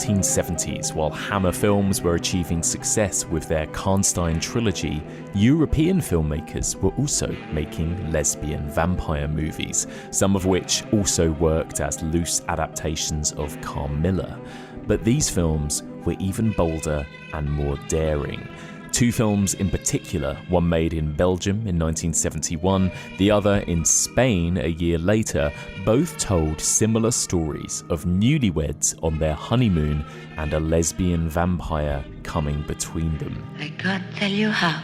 1970s, while Hammer Films were achieving success with their Karnstein trilogy, European filmmakers were also making lesbian vampire movies, some of which also worked as loose adaptations of Carmilla. But these films were even bolder and more daring. Two films in particular, one made in Belgium in 1971, the other in Spain a year later, both told similar stories of newlyweds on their honeymoon and a lesbian vampire coming between them. I can't tell you how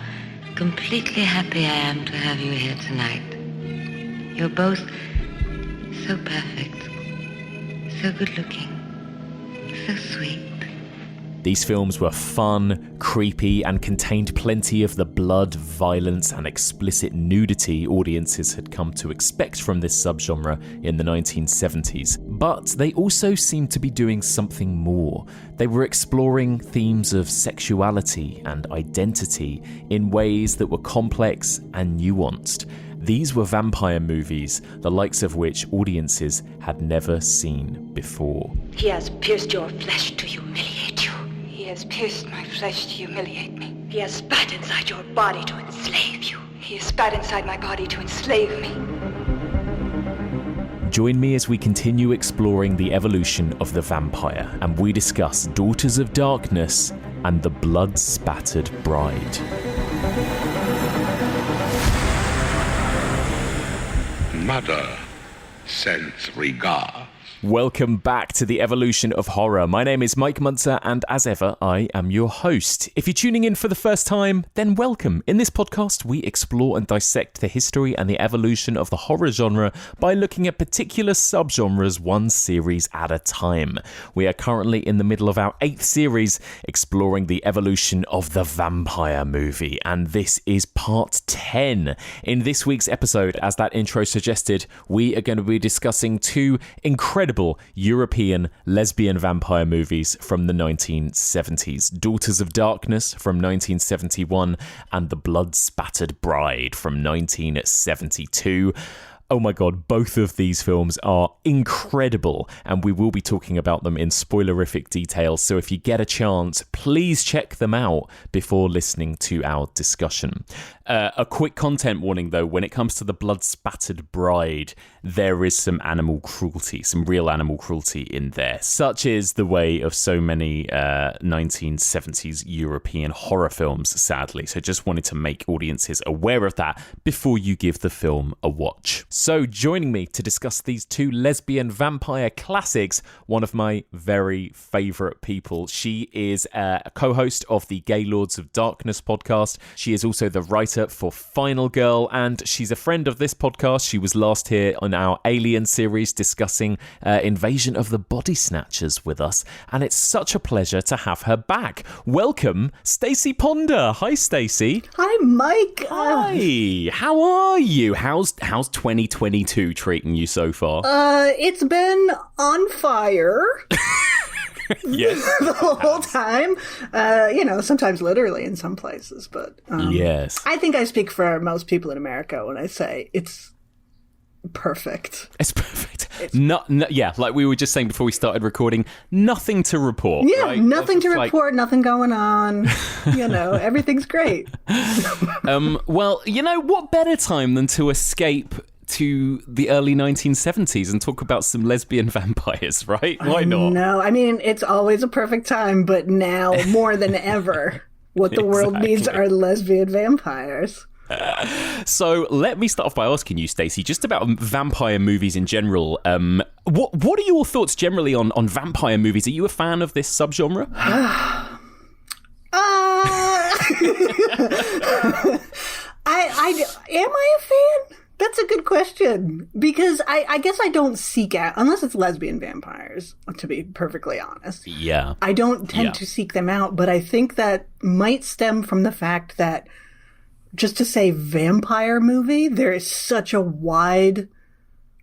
completely happy I am to have you here tonight. You're both so perfect, so good looking, so sweet. These films were fun, creepy, and contained plenty of the blood, violence, and explicit nudity audiences had come to expect from this subgenre in the 1970s. But they also seemed to be doing something more. They were exploring themes of sexuality and identity in ways that were complex and nuanced. These were vampire movies, the likes of which audiences had never seen before. He has pierced your flesh to humiliate you. He has pierced my flesh to humiliate me. He has spat inside your body to enslave you. He has spat inside my body to enslave me. Join me as we continue exploring the evolution of the vampire, and we discuss Daughters of Darkness and the Blood Spattered Bride. Mother sends regards. Welcome back to the evolution of horror. My name is Mike Munzer, and as ever, I am your host. If you're tuning in for the first time, then welcome. In this podcast, we explore and dissect the history and the evolution of the horror genre by looking at particular subgenres one series at a time. We are currently in the middle of our 8th series, exploring the evolution of the vampire movie, and this is part 10. In this week's episode, as that intro suggested, we are going to be discussing two incredible European lesbian vampire movies from the 1970s. Daughters of Darkness from 1971 and The Blood Spattered Bride from 1972. Oh my god, both of these films are incredible, and we will be talking about them in spoilerific detail, so if you get a chance, please check them out before listening to our discussion. A quick content warning though, when it comes to The Blood Spattered Bride, there is some animal cruelty, some real animal cruelty in there, such is the way of so many 1970s European horror films, sadly, so just wanted to make audiences aware of that before you give the film a watch. So joining me to discuss these two lesbian vampire classics, one of my very favourite people. She is a co-host of the Gaylords of Darkness podcast. She is also the writer for Final Girl, and she's a friend of this podcast. She was last here on our Alien series discussing Invasion of the Body Snatchers with us, and it's such a pleasure to have her back. Welcome, Stacie Ponder. Hi, Stacie. Hi, Mike. Hi. How are you? How's 2022 treating you so far? It's been on fire. Yes. The whole time. Sometimes literally in some places, but yes. I think I speak for most people in America when I say it's perfect. It's perfect. Yeah, like we were just saying before we started recording, nothing to report. Yeah, right? nothing to report, nothing going on. Everything's great. Well, what better time than to escape to the early 1970s and talk about some lesbian vampires, right? Why not? No, I mean, it's always a perfect time, but now more than ever, what the world needs are lesbian vampires. So let me start off by asking you, Stacie, just about vampire movies in general. What are your thoughts generally on vampire movies? Are you a fan of this subgenre? Am I a fan? That's a good question, because I guess I don't seek out, unless it's lesbian vampires, to be perfectly honest. Yeah. I don't tend to seek them out, but I think that might stem from the fact that just to say vampire movie, there is such a wide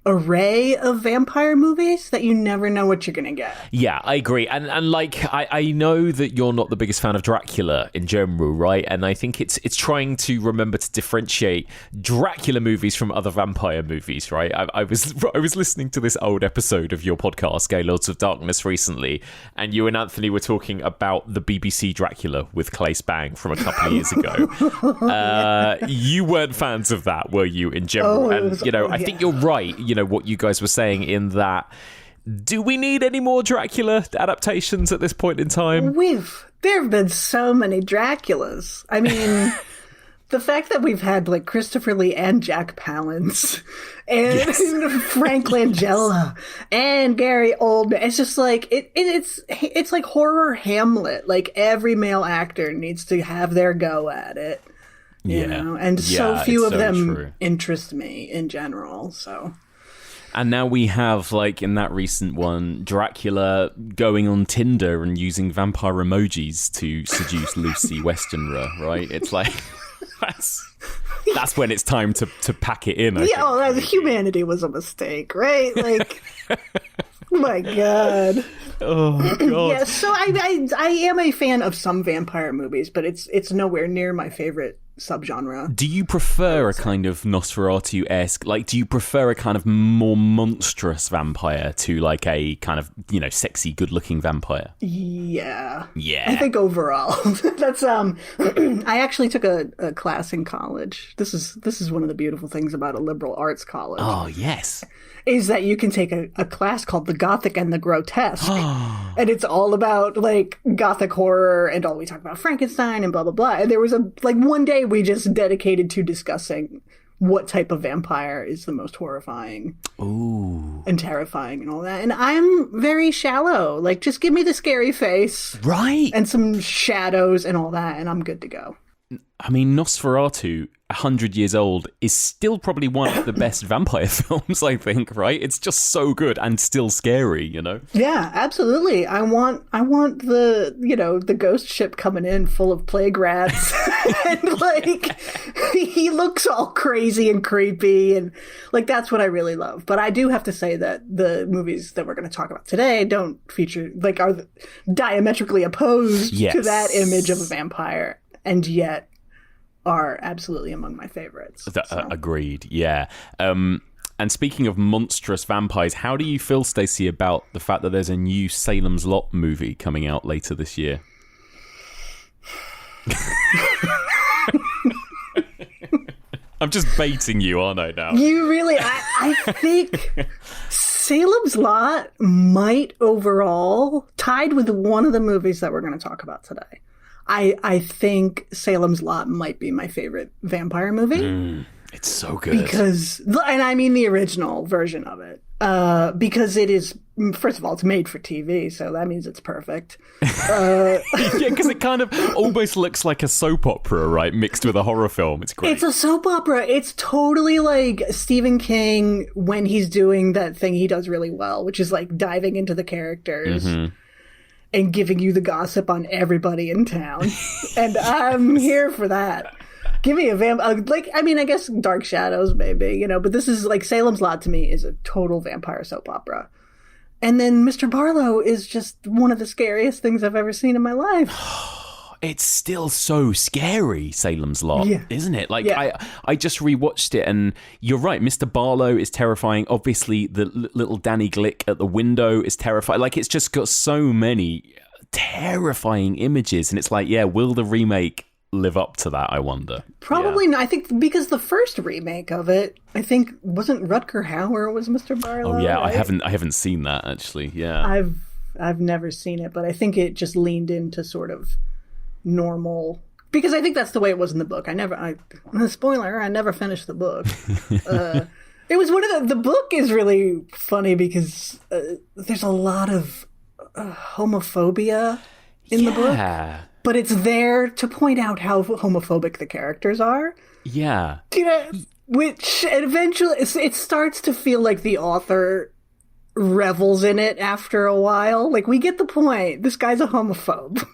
array of vampire movies that you never know what you're gonna get. Yeah, I agree. And like, I know that you're not the biggest fan of Dracula in general, right? And I think it's trying to remember to differentiate Dracula movies from other vampire movies, right? I was listening to this old episode of your podcast, Gaylords of Darkness, recently, and you and Anthony were talking about the BBC Dracula with Claes Bang from a couple of years ago. You weren't fans of that, were you, in general? I think you're right, what you guys were saying in that. Do we need any more Dracula adaptations at this point in time? There have been so many Draculas. I mean, the fact that we've had like Christopher Lee and Jack Palance and Frank Langella and Gary Oldman, it's just like it's like horror Hamlet. Like every male actor needs to have their go at it. You know? And so few of them interest me in general. So. And now we have, like, in that recent one, Dracula going on Tinder and using vampire emojis to seduce Lucy Westenra, right? It's like, that's when it's time to pack it in, I think. Humanity was a mistake, right? Like, my God. Oh, God. Yeah, so I am a fan of some vampire movies, but it's nowhere near my favorite subgenre. Do you prefer a kind of Nosferatu-esque, like, do you prefer a kind of more monstrous vampire to like a kind of, sexy, good-looking vampire? Yeah. I think overall, that's I actually took a class in college. This is one of the beautiful things about a liberal arts college. Oh, yes. Is that you can take a class called The Gothic and the Grotesque. And it's all about, like, Gothic horror, and we talk about Frankenstein and blah, blah, blah. And there was one day we just dedicated to discussing what type of vampire is the most horrifying. Ooh. And terrifying and all that. And I'm very shallow. Like, just give me the scary face. Right. And some shadows and all that, and I'm good to go. I mean, Nosferatu, 100 years old, is still probably one of the best vampire films, I think, right? It's just so good and still scary, Yeah, absolutely. I want the, the ghost ship coming in full of plague rats. And, like, he looks all crazy and creepy. And, like, that's what I really love. But I do have to say that the movies that we're going to talk about today don't feature, like, are diametrically opposed to that image of a vampire. And yet are absolutely among my favorites. Agreed, yeah. And speaking of monstrous vampires, how do you feel, Stacie, about the fact that there's a new Salem's Lot movie coming out later this year? I'm just baiting you, aren't I, now? You really... I think Salem's Lot might overall, tied with one of the movies that we're going to talk about today, I think Salem's Lot might be my favorite vampire movie. It's so good. Because, and I mean the original version of it, because it is, first of all, it's made for TV, so that means it's perfect. Yeah, because it kind of almost looks like a soap opera, right, mixed with a horror film. It's great. It's a soap opera. It's totally like Stephen King when he's doing that thing he does really well, which is like diving into the characters. And giving you the gossip on everybody in town. And I'm here for that. Give me a I guess Dark Shadows, maybe, but this is like Salem's Lot to me is a total vampire soap opera. And then Mr. Barlow is just one of the scariest things I've ever seen in my life. It's still so scary, Salem's Lot, isn't it? Like, I just rewatched it, and you're right, Mr. Barlow is terrifying. Obviously, the little Danny Glick at the window is terrifying. Like, it's just got so many terrifying images, and it's like, will the remake live up to that, I wonder? Probably not. I think because the first remake of it, I think, wasn't Rutger Hauer was Mr. Barlow? Oh, yeah, right? I haven't seen that, actually, yeah. I've never seen it, but I think it just leaned into sort of normal, because I think that's the way it was in the book. Spoiler, I never finished the book. It was one of the book is really funny because there's a lot of homophobia in the book, but it's there to point out how homophobic the characters are. Yeah. Which eventually it starts to feel like the author revels in it after a while. Like, we get the point. This guy's a homophobe.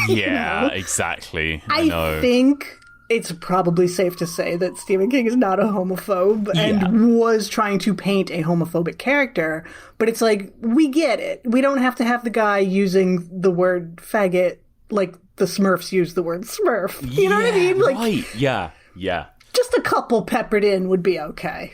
Yeah, exactly. I think it's probably safe to say that Stephen King is not a homophobe and was trying to paint a homophobic character. But it's like, we get it. We don't have to have the guy using the word faggot like the Smurfs use the word Smurf. You know what I mean? Like, right. Yeah. Just a couple peppered in would be okay.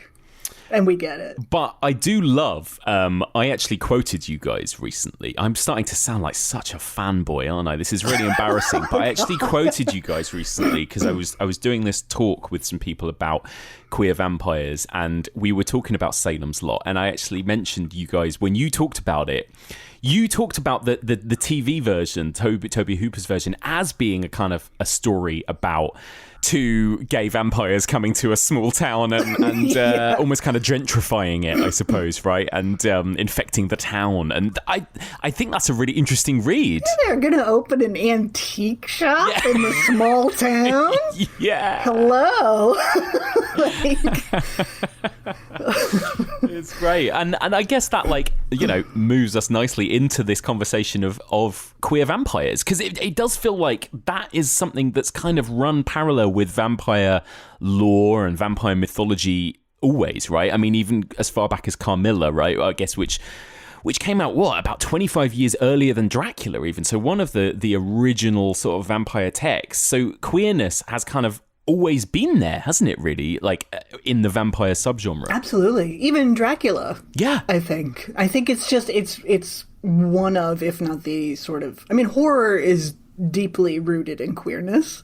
And we get it. But I do love, I actually quoted you guys recently. I'm starting to sound like such a fanboy, aren't I? This is really embarrassing. But I actually quoted you guys recently because I was doing this talk with some people about queer vampires, and we were talking about Salem's Lot. And I actually mentioned you guys, when you talked about it, you talked about the TV version, Toby Hooper's version, as being a kind of a story about two gay vampires coming to a small town and almost kind of gentrifying it, I suppose, right? And infecting the town. And I think that's a really interesting read. They're going to open an antique shop in the small town? Yeah. Hello. It's great. And I guess that, like, you know, moves us nicely into this conversation of queer vampires, because it does feel like that is something that's kind of run parallel with vampire lore and vampire mythology always, right? I mean, even as far back as Carmilla, right? I guess which came out, about 25 years earlier than Dracula even. So one of the original sort of vampire texts. So queerness has kind of always been there, hasn't it, really? Like, in the vampire subgenre. Absolutely. Even Dracula. Yeah. I think it's just, it's one of, if not the sort of, I mean, horror is deeply rooted in queerness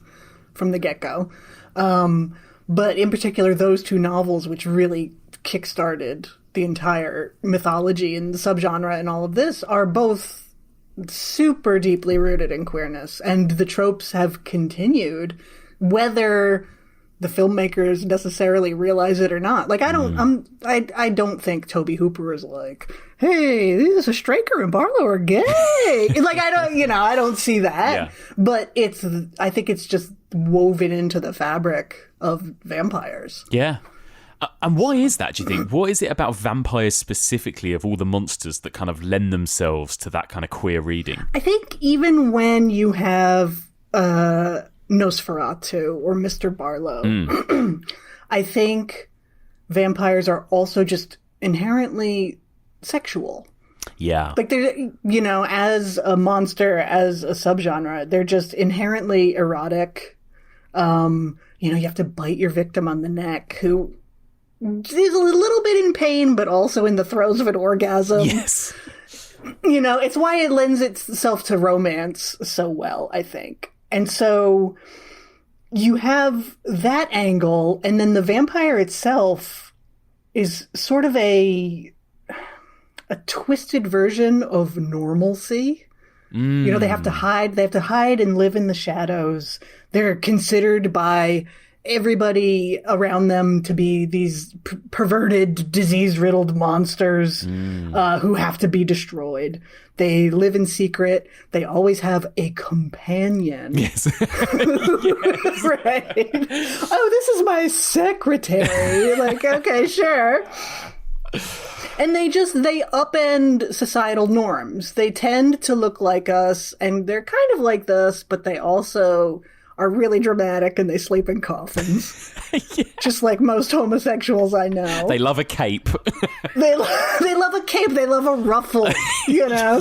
from the get-go. But in particular, those two novels, which really kickstarted the entire mythology and the subgenre and all of this, are both super deeply rooted in queerness. And the tropes have continued, whether the filmmakers necessarily realize it or not. Like, I don't think Toby Hooper is like, hey, this is Straker and Barlow are gay. Like, I don't see that. Yeah. But I think it's just woven into the fabric of vampires. Yeah. And why is that, do you think? What is it about vampires specifically, of all the monsters, that kind of lend themselves to that kind of queer reading? I think even when you have Nosferatu or Mr. Barlow, I think vampires are also just inherently sexual. Yeah. Like, they're, you know, as a monster, as a subgenre, they're just inherently erotic. You know, you have to bite your victim on the neck, who is a little bit in pain, but also in the throes of an orgasm. Yes. You know, it's why it lends itself to romance so well, I think. And so you have that angle, and then the vampire itself is sort of a twisted version of normalcy. You know, they have to hide and live in the shadows. They're considered by everybody around them to be these perverted, disease-riddled monsters who have to be destroyed. They live in secret. They always have a companion. Yes. Right. Oh, this is my secretary. Like, okay, sure. And they upend societal norms. They tend to look like us, and they're kind of like this, but they also are really dramatic, and they sleep in coffins. Yeah. Just like most homosexuals I know. They love a cape. They love a cape. They love a ruffle, you know?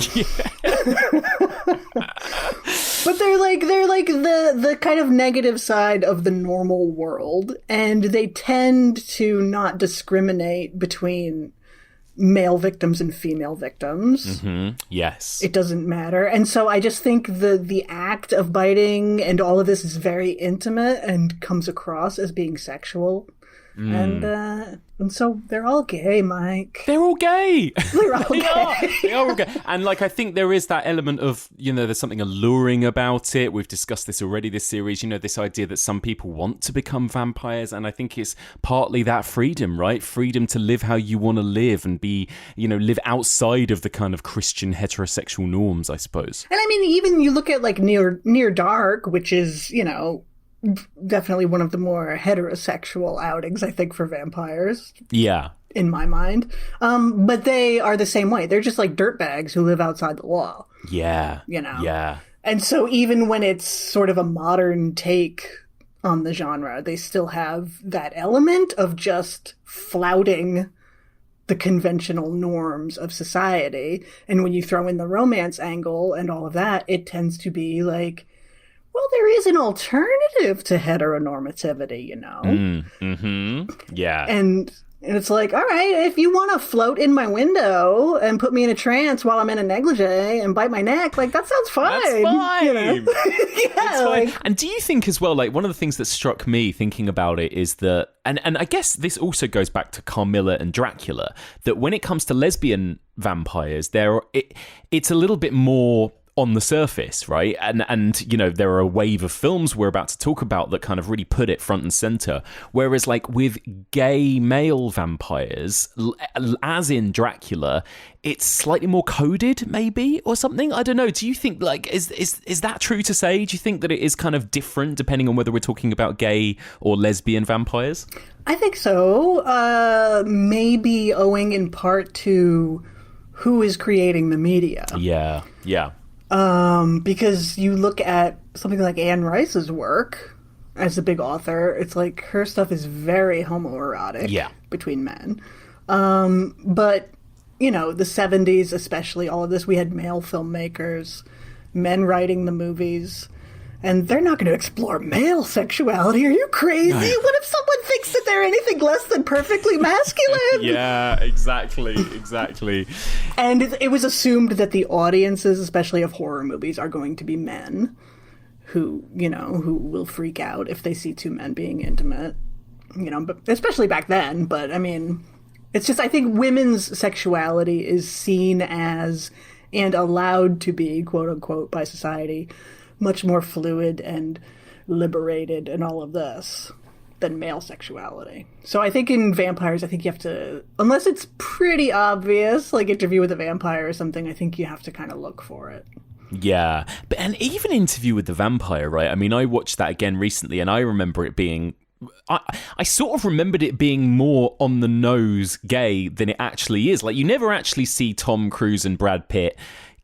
But they're like the kind of negative side of the normal world, and they tend to not discriminate between male victims and female victims. Mm-hmm. Yes. It doesn't matter. And so I just think the act of biting and all of this is very intimate and comes across as being sexual. And so they're all gay, Mike. They're all gay. They're all gay. They are all gay. And like, I think there is that element of, you know, there's something alluring about it. We've discussed this already, this series, you know, this idea that some people want to become vampires. And I think it's partly that freedom, right? Freedom to live how you want to live and be, you know, live outside of the kind of Christian heterosexual norms, I suppose. And I mean, even you look at like Near Dark, which is, you know, definitely one of the more heterosexual outings, I think, for vampires. Yeah. In my mind. But they are the same way. They're just like dirtbags who live outside the law. Yeah. You know? Yeah. And so even when it's sort of a modern take on the genre. They still have that element of just flouting the conventional norms of society. And when you throw in the romance angle and all of that, it tends to be like, well, there is an alternative to heteronormativity, you know? Yeah. And it's like, all right, if you want to float in my window and put me in a trance while I'm in a negligee and bite my neck, like, that sounds fine. That's fine. You know? It's fine. And do you think as well, like, one of the things that struck me thinking about it is that, and I guess this also goes back to Carmilla and Dracula, that when it comes to lesbian vampires, it's a little bit more on the surface, right? And you know, there are a wave of films we're about to talk about that kind of really put it front and center. Whereas like with gay male vampires, as in Dracula, it's slightly more coded maybe or something. I don't know. Do you think like, is that true to say? Do you think that it is kind of different depending on whether we're talking about gay or lesbian vampires? I think so. Maybe owing in part to who is creating the media. Yeah. Because you look at something like Anne Rice's work as a big author, it's like her stuff is very homoerotic between men. But, you know, the 70s, especially all of this, we had male filmmakers, men writing the movies, and they're not going to explore male sexuality. Are you crazy? No. What if someone thinks that they're anything less than perfectly masculine? Yeah, exactly. And it was assumed that the audiences, especially of horror movies, are going to be men who will freak out if they see two men being intimate. You know, but especially back then. But, I mean, it's just, I think women's sexuality is seen as, and allowed to be, quote unquote, by society, much more fluid and liberated and all of this than male sexuality. So I think in vampires, I think you have to, unless it's pretty obvious, like Interview with a Vampire or something, I think you have to kind of look for it. Yeah. And even Interview with the Vampire, right? I mean, I watched that again recently and I remember it being, I sort of remembered it being more on the nose gay than it actually is. Like, you never actually see Tom Cruise and Brad Pitt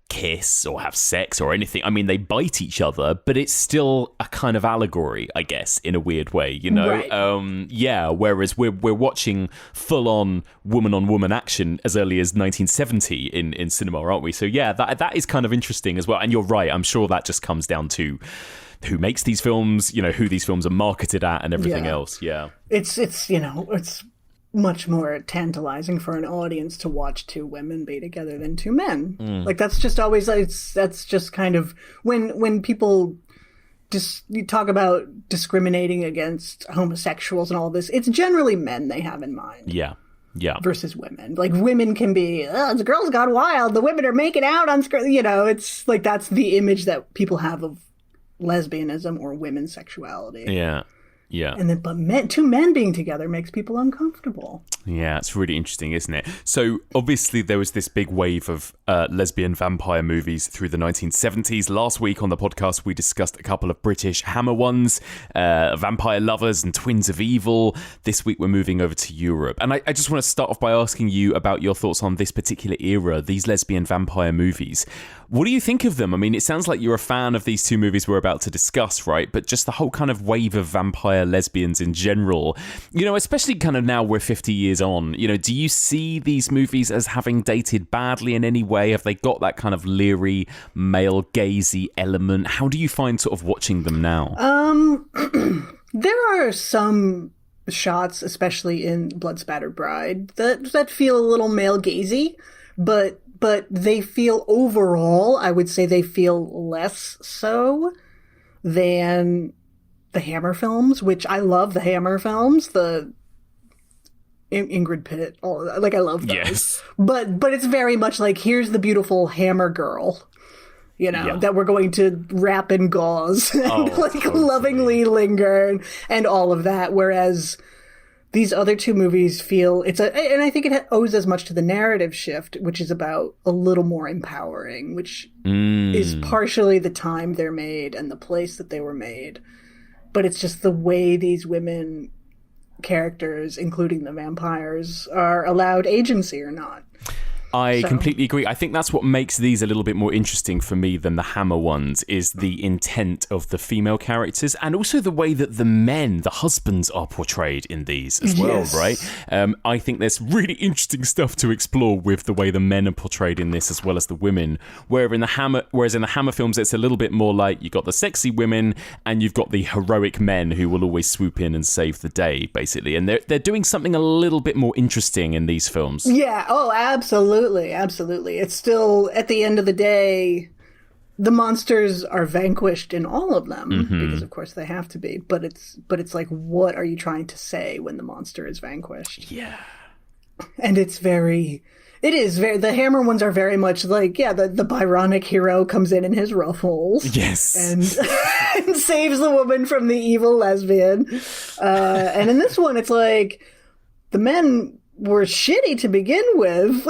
kiss or have sex or anything. I mean, they bite each other, but it's still a kind of allegory, I guess, in a weird way, you know? Right. Whereas we're watching full-on woman-on-woman action as early as 1970 in cinema, aren't we? So yeah, that is kind of interesting as well. And you're right, I'm sure that just comes down to who makes these films, you know, who these films are marketed at and everything else. Yeah. It's you know, it's much more tantalizing for an audience to watch two women be together than two men. Like, that's just always, that's just kind of, when people you talk about discriminating against homosexuals and all this, it's generally men they have in mind. Yeah. Versus women. Like, women can be, the girls gone wild, the women are making out on screen, you know, it's like, that's the image that people have of lesbianism or women's sexuality. Yeah. And then, but two men being together makes people uncomfortable. Yeah, it's really interesting, isn't it? So obviously there was this big wave of lesbian vampire movies through the 1970s. Last week on the podcast, we discussed a couple of British Hammer ones, Vampire Lovers and Twins of Evil. This week we're moving over to Europe. And I just want to start off by asking you about your thoughts on this particular era, these lesbian vampire movies. What do you think of them? I mean, it sounds like you're a fan of these two movies we're about to discuss, right? But just the whole kind of wave of vampire lesbians in general, you know, especially kind of now we're 50 years on, you know, do you see these movies as having dated badly in any way? Have they got that kind of leery, male gazy element? How do you find sort of watching them now? There are some shots, especially in Blood Spattered Bride, that feel a little male gazy, but they feel overall, I would say they feel less so than the Hammer films, which I love the Hammer films, the Ingrid Pitt, I love those. Yes. But it's very much like, here's the beautiful Hammer girl, you know, that we're going to wrap in gauze and lovingly linger and all of that. Whereas these other two movies feel and I think it owes as much to the narrative shift, which is about a little more empowering, which is partially the time they're made and the place that they were made. But it's just the way these women characters, including the vampires, are allowed agency or not. I completely agree. I think that's what makes these a little bit more interesting for me than the Hammer ones, is the intent of the female characters and also the way that the men, the husbands, are portrayed in these as well, right? I think there's really interesting stuff to explore with the way the men are portrayed in this as well as the women. Whereas in the Hammer films, it's a little bit more like you've got the sexy women and you've got the heroic men who will always swoop in and save the day, basically. And they're doing something a little bit more interesting in these films. Yeah, oh, absolutely. Absolutely. It's still, at the end of the day, the monsters are vanquished in all of them, because of course they have to be. But it's like, what are you trying to say when the monster is vanquished? Yeah. And the Hammer ones are very much like, the Byronic hero comes in his ruffles. Yes. And saves the woman from the evil lesbian. And in this one, it's like, the men were shitty to begin with,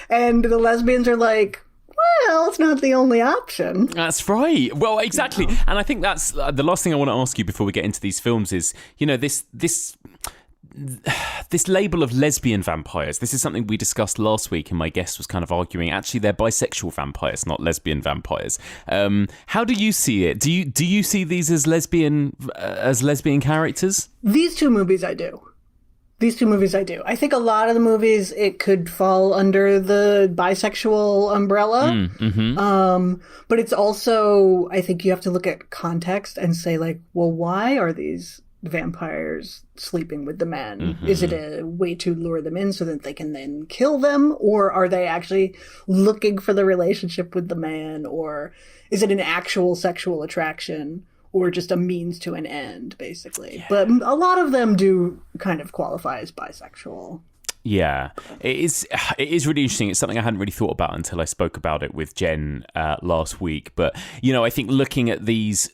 and the lesbians are like, well, it's not the only option. That's right. Well, exactly. And I think that's the last thing I want to ask you before we get into these films is, this label of lesbian vampires. This is something we discussed last week, and my guest was kind of arguing, actually, they're bisexual vampires, not lesbian vampires. How do you see it? Do you see these as lesbian characters? These two movies I do. I think a lot of the movies, it could fall under the bisexual umbrella. But it's also, I think you have to look at context and say, like, well, why are these vampires sleeping with the men? Is it a way to lure them in so that they can then kill them? Or are they actually looking for the relationship with the man? Or is it an actual sexual attraction? Or just a means to an end, basically. Yeah. But a lot of them do kind of qualify as bisexual. Yeah, it is really interesting. It's something I hadn't really thought about until I spoke about it with Jen last week. But, I think looking at these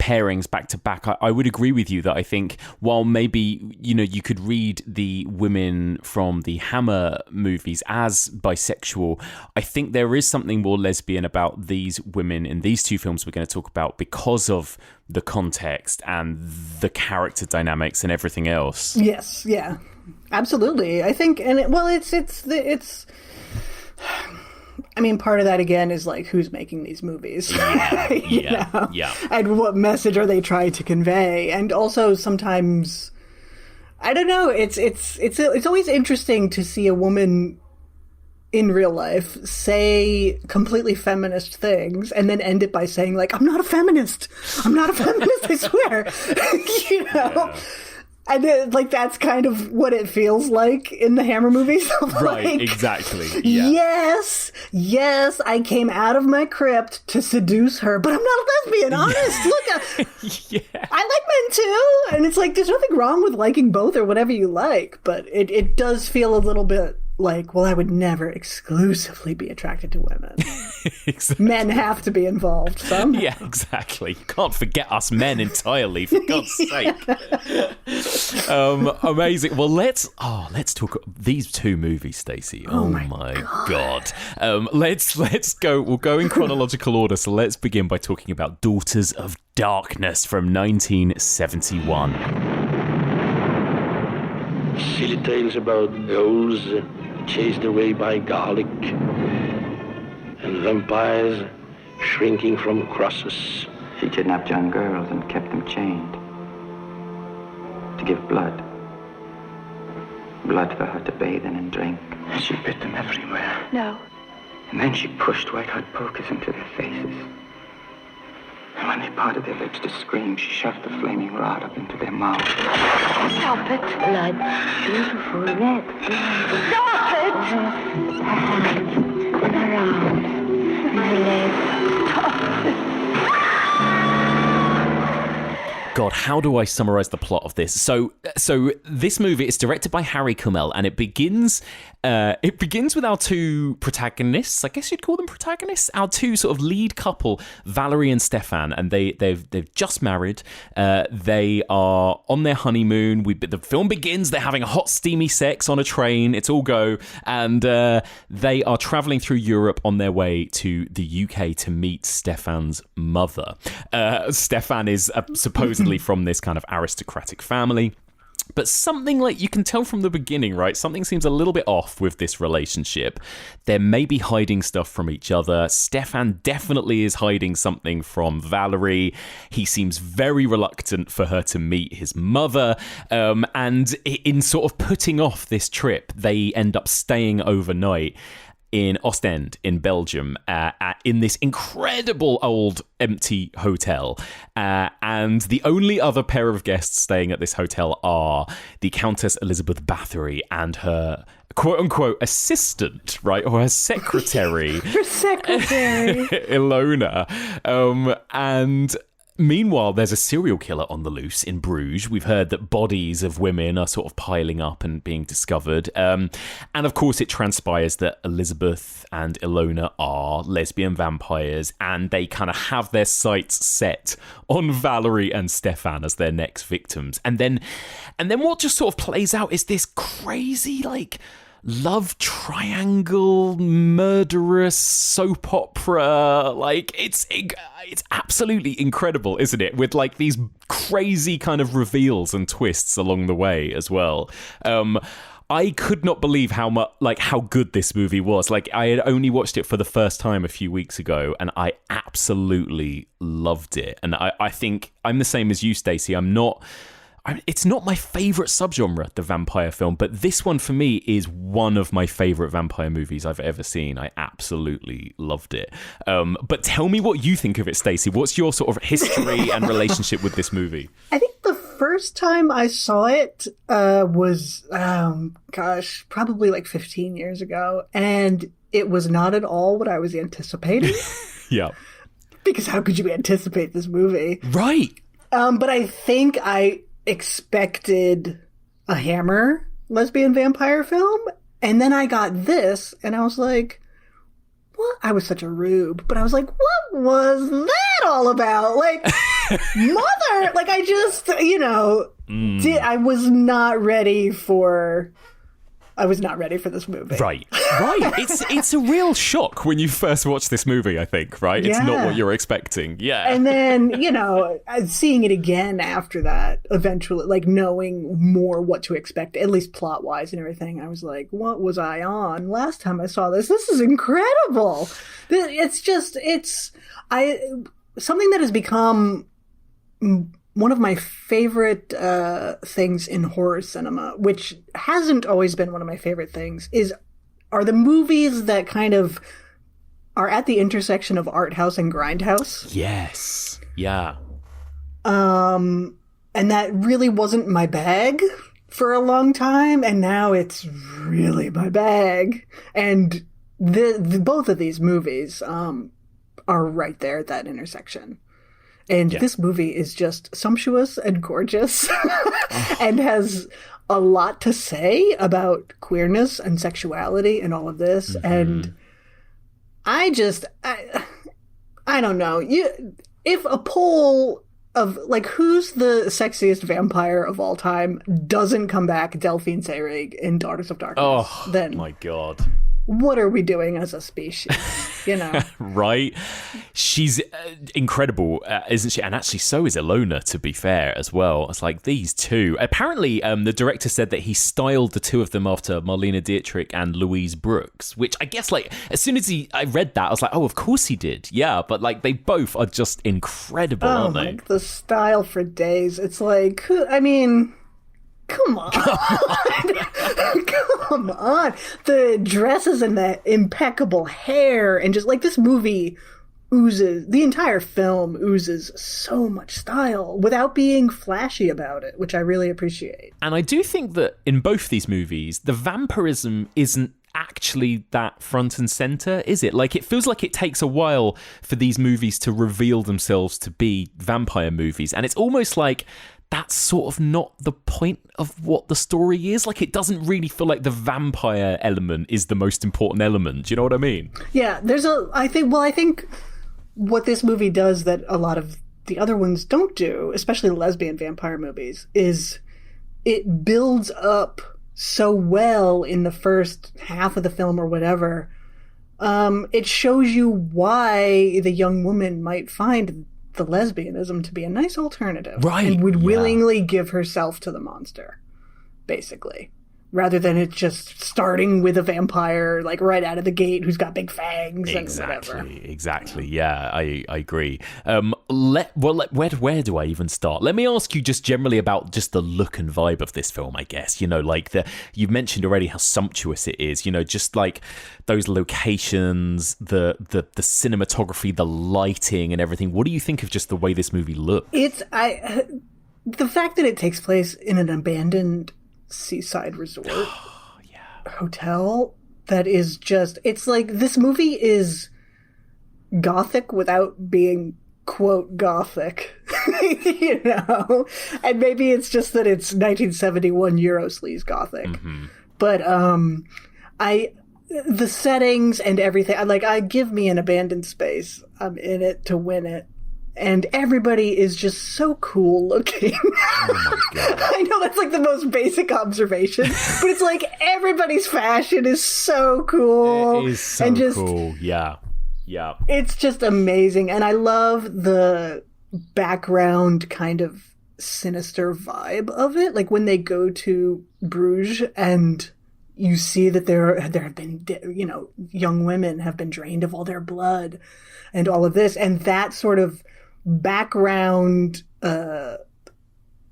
pairings back to back, I would agree with you that I think while maybe, you could read the women from the Hammer movies as bisexual, I think there is something more lesbian about these women in these two films we're going to talk about because of the context and the character dynamics and everything else. Yes, yeah, absolutely. I think, and it's I mean, part of that, again, is like, who's making these movies? Yeah. And what message are they trying to convey? And also, sometimes, I don't know, it's always interesting to see a woman in real life say completely feminist things and then end it by saying, like, I'm not a feminist, I swear. Yeah. And like that's kind of what it feels like in the Hammer movies. Right, like, exactly. Yeah. Yes, I came out of my crypt to seduce her, but I'm not a lesbian, honest. Look, I like men too. And it's like, there's nothing wrong with liking both or whatever you like, but it does feel a little bit like, well, I would never exclusively be attracted to women. Exactly. Men have to be involved somehow. Yeah, exactly. You can't forget us men entirely, for God's sake. Amazing. Well, let's talk these two movies, Stacie. Oh my God. Let's go. We'll go in chronological order. So let's begin by talking about Daughters of Darkness from 1971. Silly tales about ghouls chased away by garlic and vampires shrinking from crosses. She kidnapped young girls and kept them chained to give blood for her to bathe in and drink. And she bit them everywhere. No. And then she pushed white-hot pokers into their faces. And when they parted their lips to scream, she shoved the flaming rod up into their mouths. Stop it. Blood. Beautiful red blood. Stop it! Her hands, her arms, her legs. Stop it. God, how do I summarize the plot of this? So this movie is directed by Harry Kummel, and it begins with our two protagonists. I guess you'd call them protagonists. Our two sort of lead couple, Valerie and Stefan, and they've just married. They are on their honeymoon. The film begins. They're having a hot, steamy sex on a train. It's all go, and they are traveling through Europe on their way to the UK to meet Stefan's mother. Stefan is supposedly from this kind of aristocratic family. But something, like, you can tell from the beginning, right? Something seems a little bit off with this relationship. They're maybe hiding stuff from each other. Stefan definitely is hiding something from Valerie. He seems very reluctant for her to meet his mother. And in sort of putting off this trip, they end up staying overnight in Ostend, in Belgium, in this incredible old empty hotel. And the only other pair of guests staying at this hotel are the Countess Elizabeth Bathory and her quote-unquote assistant, right? Or her secretary. Her secretary. Ilona. And meanwhile, there's a serial killer on the loose in Bruges. We've heard that bodies of women are sort of piling up and being discovered. And of course, it transpires that Elizabeth and Ilona are lesbian vampires, and they kind of have their sights set on Valerie and Stefan as their next victims. And then what just sort of plays out is this crazy, like, love triangle, murderous soap opera. Like, it's absolutely incredible, isn't it? With, like, these crazy kind of reveals and twists along the way as well. I could not believe how good this movie was. Like, I had only watched it for the first time a few weeks ago, and I absolutely loved it. And I think I'm the same as you, Stacie. It's not my favourite subgenre, the vampire film, but this one for me is one of my favourite vampire movies I've ever seen. I absolutely loved it. But tell me what you think of it, Stacie. What's your sort of history and relationship with this movie? I think the first time I saw it was, probably like 15 years ago. And it was not at all what I was anticipating. Yeah. Because how could you anticipate this movie? Right. But I think I expected a Hammer lesbian vampire film, and then I got this, and I was like, what? I was such a rube, but I was like, what was that all about? Like, mother, like, I just, I was not ready for this movie. Right. It's a real shock when you first watch this movie, I think, right? It's not what you're expecting. Yeah. And then, seeing it again after that, eventually, like, knowing more what to expect, at least plot-wise and everything, I was like, what was I on last time I saw this? This is incredible. It's something that has become one of my favorite things in horror cinema, which hasn't always been one of my favorite things, are the movies that kind of are at the intersection of art house and grindhouse. Yes. Yeah. And that really wasn't my bag for a long time, and now it's really my bag. And both of these movies are right there at that intersection. And this movie is just sumptuous and gorgeous and has a lot to say about queerness and sexuality and all of this. Mm-hmm. And I don't know. If a poll of, like, who's the sexiest vampire of all time doesn't come back Delphine Seyrig in Daughters of Darkness, then my God, what are we doing as a species? Right? She's incredible, isn't she? And actually, so is Ilona, to be fair, as well. It's like these two. Apparently, the director said that he styled the two of them after Marlene Dietrich and Louise Brooks, which I guess, like, as soon as I read that, I was like, oh, of course he did. Yeah, but, like, they both are just incredible, aren't they? The style for days. It's like, I mean, come on. Come on. The dresses and the impeccable hair, and just, like, this movie the entire film oozes so much style without being flashy about it, which I really appreciate. And I do think that in both these movies, the vampirism isn't actually that front and center, is it? Like, it feels like it takes a while for these movies to reveal themselves to be vampire movies, and it's almost like that's sort of not the point of what the story is. Like, it doesn't really feel like the vampire element is the most important element. Do you know what I mean? Yeah, I think what this movie does that a lot of the other ones don't do, especially the lesbian vampire movies, is it builds up so well in the first half of the film or whatever. It shows you why the young woman might find the lesbianism to be a nice alternative. Right. And would willingly give herself to the monster. basically. Rather than it just starting with a vampire, like, right out of the gate who's got big fangs and whatever. Exactly. Yeah, I agree. Where do I even start? Let me ask you just generally about just the look and vibe of this film, I guess. You know, like, you've mentioned already how sumptuous it is. You know, just like those locations, the cinematography, the lighting and everything. What do you think of just the way this movie looks? The fact that it takes place in an abandoned seaside resort hotel that is just, it's like, this movie is gothic without being quote gothic. You know, and maybe it's just that it's 1971 Eurosleaze gothic. But the settings and everything, I give me an abandoned space. I'm in it to win it. And everybody is just so cool looking. Oh my God. I know that's like the most basic observation, but it's like everybody's fashion is so cool. It is so cool. Yeah. It's just amazing. And I love the background kind of sinister vibe of it. Like when they go to Bruges and you see that there have been, you know, young women have been drained of all their blood and all of this. And that sort of background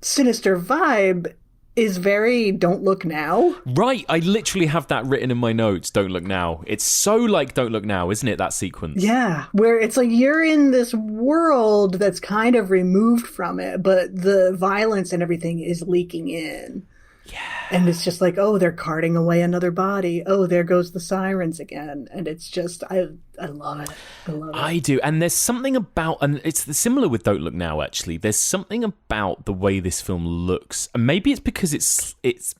sinister vibe is very Don't Look Now. Right, I literally have that written in my notes, Don't Look Now. It's so like Don't Look Now, isn't it, that sequence? Yeah, where it's like you're in this world that's kind of removed from it, but the violence and everything is leaking in. Yeah. And it's just like, oh, they're carting away another body. Oh, there goes the sirens again. And it's just, I love it. I love it. I do. And there's something about, and it's similar with Don't Look Now, actually. There's something about the way this film looks. And maybe it's because it's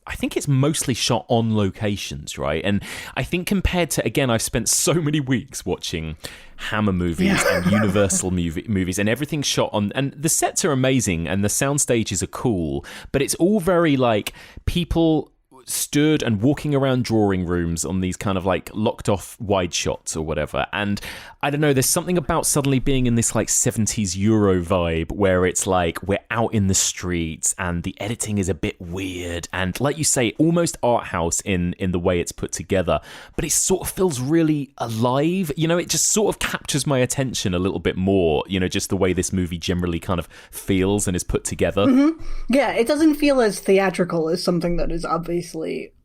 I think it's mostly shot on locations, right? And I think compared to, again, I've spent so many weeks watching Hammer movies and Universal movies, and everything's shot on, and the sets are amazing and the sound stages are cool, but it's all very like people stood and walking around drawing rooms on these kind of like locked off wide shots or whatever. And I don't know, there's something about suddenly being in this like 70s Euro vibe where it's like we're out in the streets and the editing is a bit weird and, like you say, almost art house in the way it's put together, but it sort of feels really alive. You know, it just sort of captures my attention a little bit more, you know, just the way this movie generally kind of feels and is put together. Mm-hmm. Yeah, it doesn't feel as theatrical as something that is obviously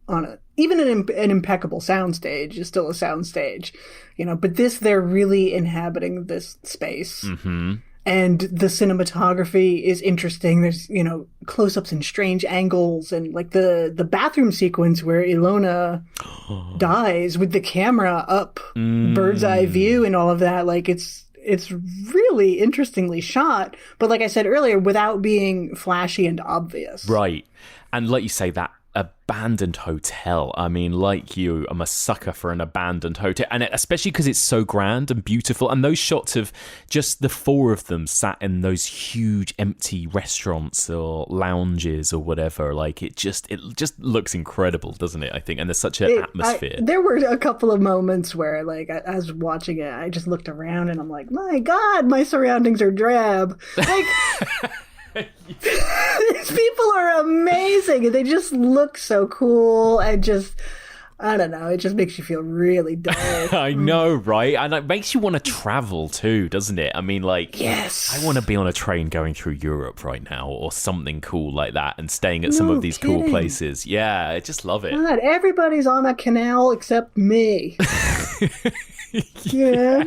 on even an impeccable soundstage is still a soundstage, you know, but they're really inhabiting this space. Mm-hmm. And the cinematography is interesting. There's, you know, close-ups and strange angles, and like the bathroom sequence where Ilona dies with the camera up, bird's eye view and all of that. Like it's really interestingly shot, but like I said earlier, without being flashy and obvious. Right. And like you say, that abandoned hotel. I mean, like you, I'm a sucker for an abandoned hotel, and especially because it's so grand and beautiful. And those shots of just the four of them sat in those huge empty restaurants or lounges or whatever, like it just looks incredible, doesn't it? I think, and there's such an atmosphere. There were a couple of moments where, like, as watching it, I just looked around and I'm like, my God, my surroundings are drab. Like. These people are amazing and they just look so cool and just, I don't know, it just makes you feel really dull. I know, right? And it makes you want to travel too, doesn't it? I mean, like, yes, I want to be on a train going through Europe right now or something cool like that and staying at some of these cool places. Yeah, I just love it. God, everybody's on a canal except me. Yeah.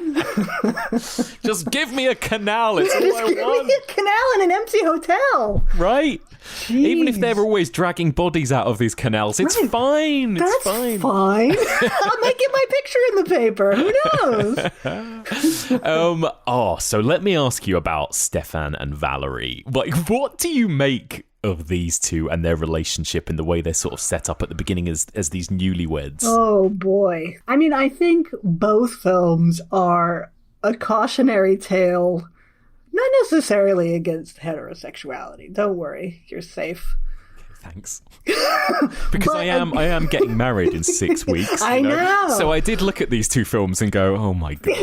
Just give me a canal. It's all I want. Give me a canal in an empty hotel. Right. Jeez. Even if they're always dragging bodies out of these canals, it's fine. It's fine. I might get my picture in the paper. Who knows? So let me ask you about Stefan and Valerie. Like, what do you make of these two and their relationship and the way they're sort of set up at the beginning as these newlyweds? Oh boy. I mean, I think both films are a cautionary tale, not necessarily against heterosexuality. Don't worry, you're safe. Thanks. Because I am getting married in 6 weeks. I know. So I did look at these two films and go, oh my God.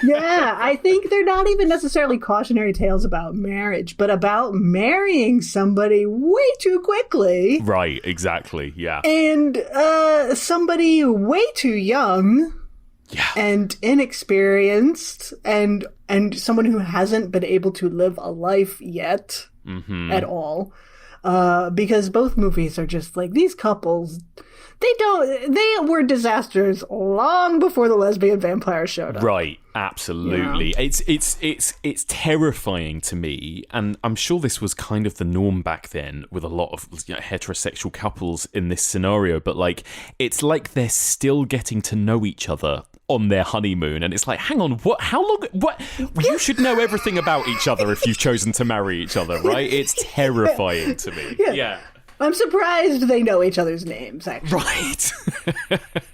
Yeah, I think they're not even necessarily cautionary tales about marriage, but about marrying somebody way too quickly. Right, exactly, yeah. And somebody way too young. Yeah. And inexperienced, and someone who hasn't been able to live a life yet at all. Because both movies are just like, these couples, they were disasters long before the lesbian vampire showed up. Right, absolutely. Yeah. It's terrifying to me, and I'm sure this was kind of the norm back then with a lot of heterosexual couples in this scenario, but like, it's like they're still getting to know each other on their honeymoon, and it's like, hang on, you should know everything about each other if you've chosen to marry each other, right? It's terrifying to me. Yeah. I'm surprised they know each other's names, actually. Right.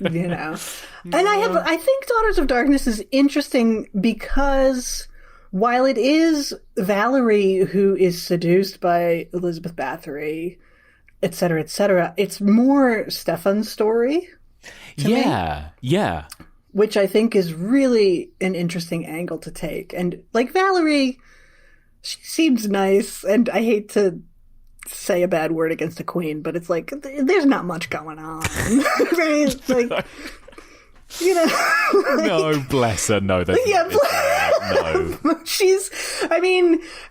And I think Daughters of Darkness is interesting because while it is Valerie who is seduced by Elizabeth Bathory, et cetera, it's more Stefan's story. Yeah. Which I think is really an interesting angle to take. And like Valerie, she seems nice, and I hate to say a bad word against the queen, but it's like, there's not much going on. Right? It's like, no, bless her. No, no.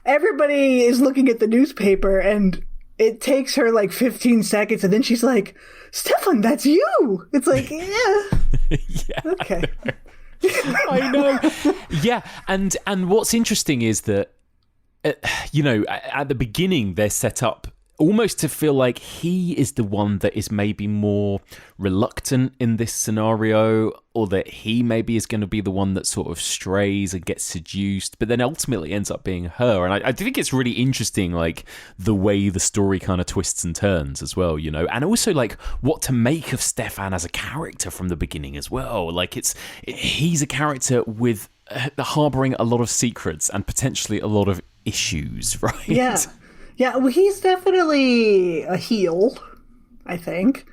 Everybody is looking at the newspaper, and it takes her like 15 seconds, and then she's like, Stefan, that's you. It's like, yeah. Yeah. Okay. I know. Yeah. And what's interesting is that, at the beginning, they're set up almost to feel like he is the one that is maybe more reluctant in this scenario, or that he maybe is going to be the one that sort of strays and gets seduced, but then ultimately ends up being her. And I think it's really interesting, like, the way the story kind of twists and turns as well, and also like what to make of Stefan as a character from the beginning as well. Like, he's a character with harboring a lot of secrets and potentially a lot of issues, right? Yeah, well, he's definitely a heel, I think.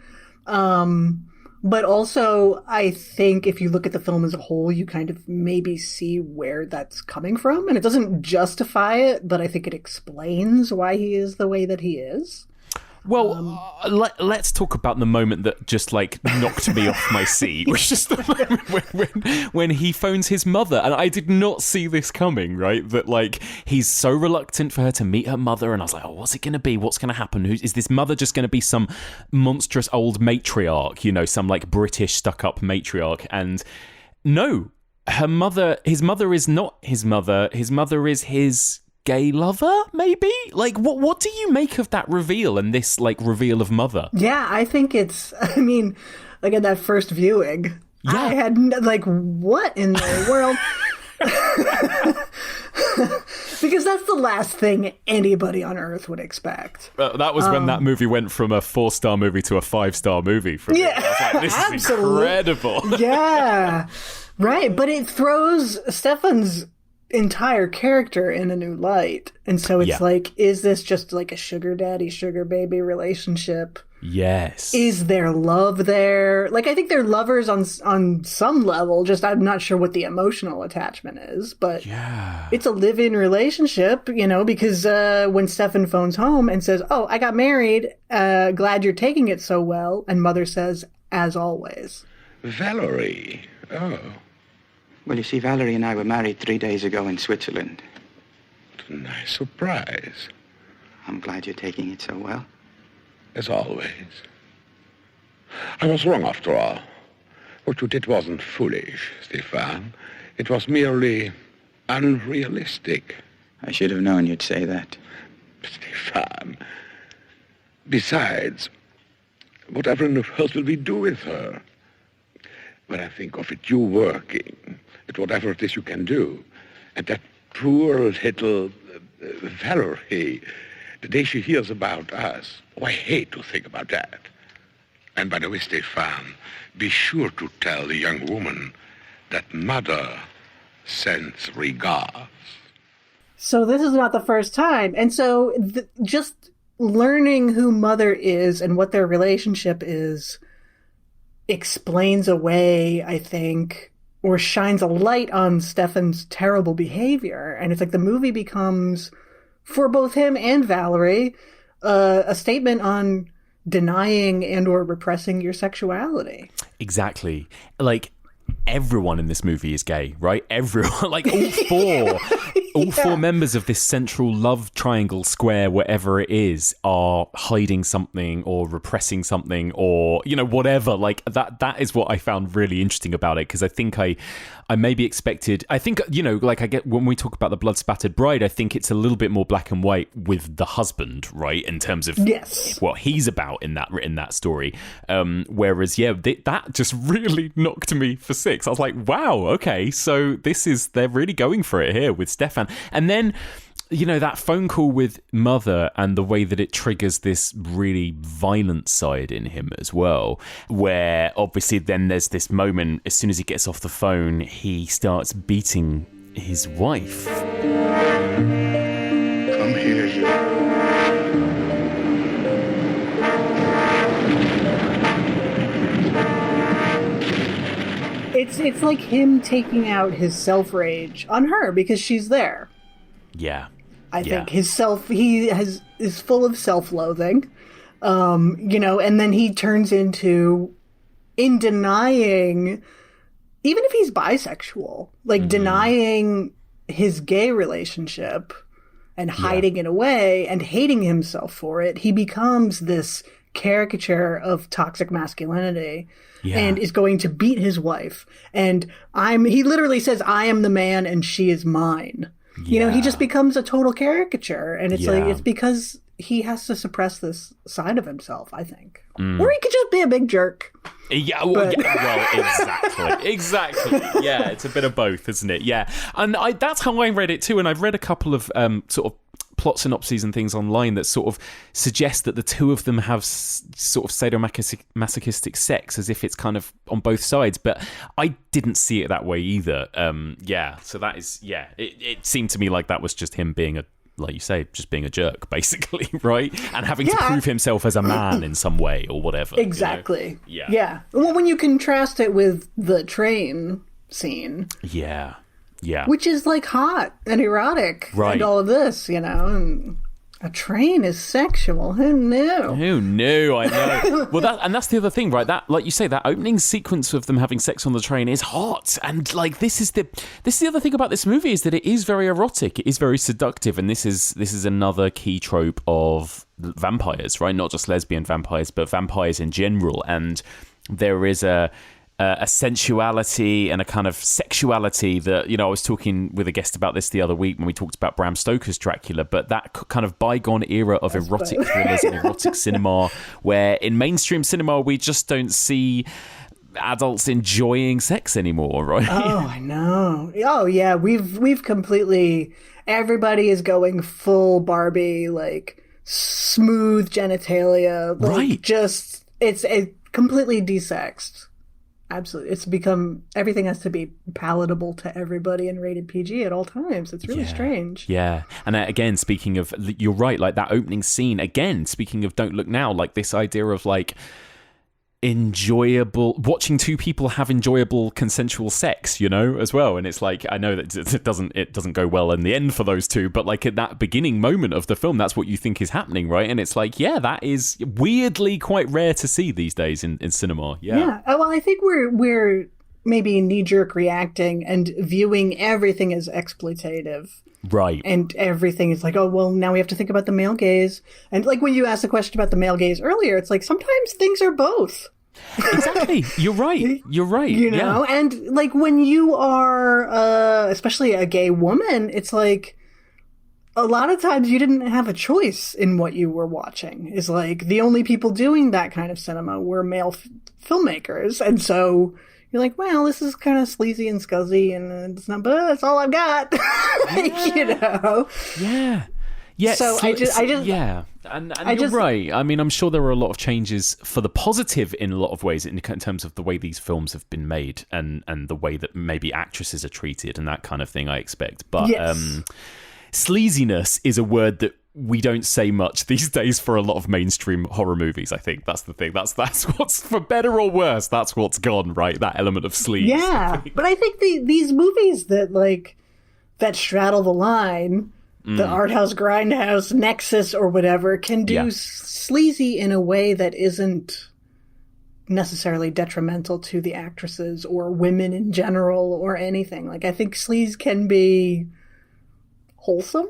But also, I think if you look at the film as a whole, you kind of maybe see where that's coming from. And it doesn't justify it, but I think it explains why he is the way that he is. Well, let's talk about the moment that just like knocked me off my seat, which is the moment when he phones his mother, and I did not see this coming. Right, that like he's so reluctant for her to meet her mother, and I was like, oh, what's it going to be? What's going to happen? Is this mother just going to be some monstrous old matriarch? Some like British stuck-up matriarch? And no, his mother is not his mother. His mother is his gay lover, maybe? Like, what do you make of that reveal and this, like, reveal of mother? Yeah, I think like, in that first viewing, I had, like, what in the world? Because that's the last thing anybody on Earth would expect. That was when that movie went from a 4-star movie to a 5-star movie for me. Yeah, I was like, this is incredible. Yeah, right. But it throws Stefan's entire character in a new light. And so it's like, is this just like a sugar daddy, sugar baby relationship? Yes. Is there love there? Like, I think they're lovers on some level, just I'm not sure what the emotional attachment is, but it's a live-in relationship, because when Stefan phones home and says, oh, I got married, glad you're taking it so well, and mother says, as always. Valerie, oh. Well, you see, Valerie and I were married 3 days ago in Switzerland. What a nice surprise. I'm glad you're taking it so well. As always. I was wrong after all. What you did wasn't foolish, Stefan. It was merely unrealistic. I should have known you'd say that. Stefan. Besides, whatever in the world will we do with her? When I think of it, you working at whatever it is you can do, and that poor little Valerie, the day she hears about us, I hate to think about that. And by the way, Stefan, be sure to tell the young woman that mother sends regards. So this is not the first time. And so just learning who Mother is and what their relationship is explains away, I think, or shines a light on Stefan's terrible behavior. And it's like the movie becomes, for both him and Valerie, a statement on denying and or repressing your sexuality. Exactly. Like, everyone in this movie is gay, right? Everyone, like all four members of this central love triangle square, whatever it is, are hiding something or repressing something or, you know, whatever. Like that is what I found really interesting about it, because I think I maybe expected, I think, you know, like I get when we talk about the Blood Spattered Bride, I think it's a little bit more black and white with the husband, right? In terms of what he's about in that story. Whereas, that just really knocked me for six. I was like, wow, okay, so they're really going for it here with Stefan. And then, you know, that phone call with Mother and the way that it triggers this really violent side in him as well, where obviously then there's this moment, as soon as he gets off the phone, he starts beating his wife. Come here, you. It's like him taking out his self-rage on her because she's there. Yeah. I think he is full of self-loathing, you know, and then he turns into, in denying, even if he's bisexual, like denying his gay relationship and hiding it away and hating himself for it, he becomes this caricature of toxic masculinity and is going to beat his wife. And he literally says, I am the man and she is mine. You know, he just becomes a total caricature, and it's like, it's because he has to suppress this side of himself, I think. Or he could just be a big jerk. Well, exactly. Yeah, it's a bit of both, isn't it? Yeah, and that's how I read it too, and I've read a couple of sort of plot synopses and things online that sort of suggest that the two of them have sort of sadomasochistic sex, as if it's kind of on both sides, but I didn't see it that way either. So that is, it seemed to me like that was just him being like you say, just being a jerk, basically, right? And having to prove himself as a man in some way or whatever. Exactly. You know? Yeah. Well, when you contrast it with the train scene. Yeah. Which is like hot and erotic and all of this, you know, and a train is sexual. Who knew? I know. Well, that's the other thing, right? That, like you say, that opening sequence of them having sex on the train is hot, and like this is the other thing about this movie, is that it is very erotic, it is very seductive, and this is another key trope of vampires, right? Not just lesbian vampires, but vampires in general, and there is a sensuality and a kind of sexuality that, you know, I was talking with a guest about this the other week when we talked about Bram Stoker's Dracula, but that kind of bygone era of erotic thrillers and erotic cinema, where in mainstream cinema we just don't see adults enjoying sex anymore, right? Oh, I know. Oh, yeah, we've completely, everybody is going full Barbie, like smooth genitalia, like, right? Just it's completely desexed. Absolutely. It's become, everything has to be palatable to everybody and rated PG at all times. It's really strange. Yeah. And again, speaking of, you're right, like that opening scene, again, speaking of Don't Look Now, like this idea of like watching two people have enjoyable consensual sex, you know, as well. And it's like, I know that it doesn't go well in the end for those two, but like at that beginning moment of the film, that's what you think is happening, right? And it's like, yeah, that is weirdly quite rare to see these days in cinema. Yeah. Well, I think we're maybe knee-jerk reacting and viewing everything as exploitative. Right. And everything is like, oh, well, now we have to think about the male gaze. And like when you asked the question about the male gaze earlier, it's like sometimes things are both. Exactly. You're right. You know, and like when you are, especially a gay woman, it's like a lot of times you didn't have a choice in what you were watching. It's like the only people doing that kind of cinema were male filmmakers. And so you're like, well, this is kind of sleazy and scuzzy and it's not, but that's all I've got. You know? Yeah. Yes. So I just And you're right. I mean, I'm sure there are a lot of changes for the positive in a lot of ways in terms of the way these films have been made and the way that maybe actresses are treated and that kind of thing, I expect. But sleaziness is a word that we don't say much these days for a lot of mainstream horror movies. I think that's the thing. That's what's, for better or worse, that's what's gone, right? That element of sleaze. Yeah, but I think these movies that straddle the line, the art house, grindhouse, nexus, or whatever, can do sleazy in a way that isn't necessarily detrimental to the actresses or women in general or anything. Like, I think sleaze can be wholesome.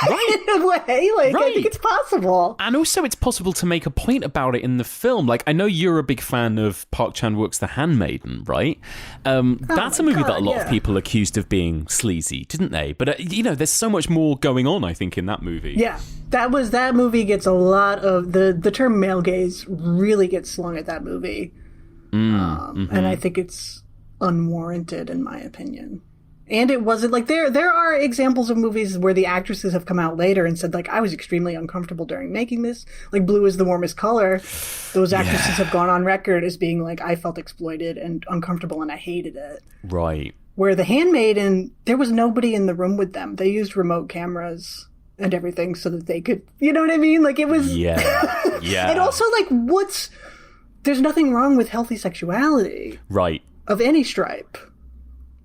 Right. In a way. Like, I think it's possible. And also it's possible to make a point about it in the film. Like, I know you're a big fan of Park Chan-wook's The Handmaiden, right? That's a movie that a lot of people accused of being sleazy, didn't they? But, there's so much more going on, I think, in that movie. Yeah. That movie gets a lot of... The term male gaze really gets slung at that movie. And I think it's unwarranted, in my opinion. And it wasn't like there are examples of movies where the actresses have come out later and said, like, I was extremely uncomfortable during making this. Like, Blue is the Warmest Color. Those actresses have gone on record as being like, I felt exploited and uncomfortable and I hated it. Right. Where The Handmaiden, there was nobody in the room with them. They used remote cameras and everything so that they could, you know what I mean? Like, it was... Yeah. Yeah. And also, like, there's nothing wrong with healthy sexuality. Right. Of any stripe.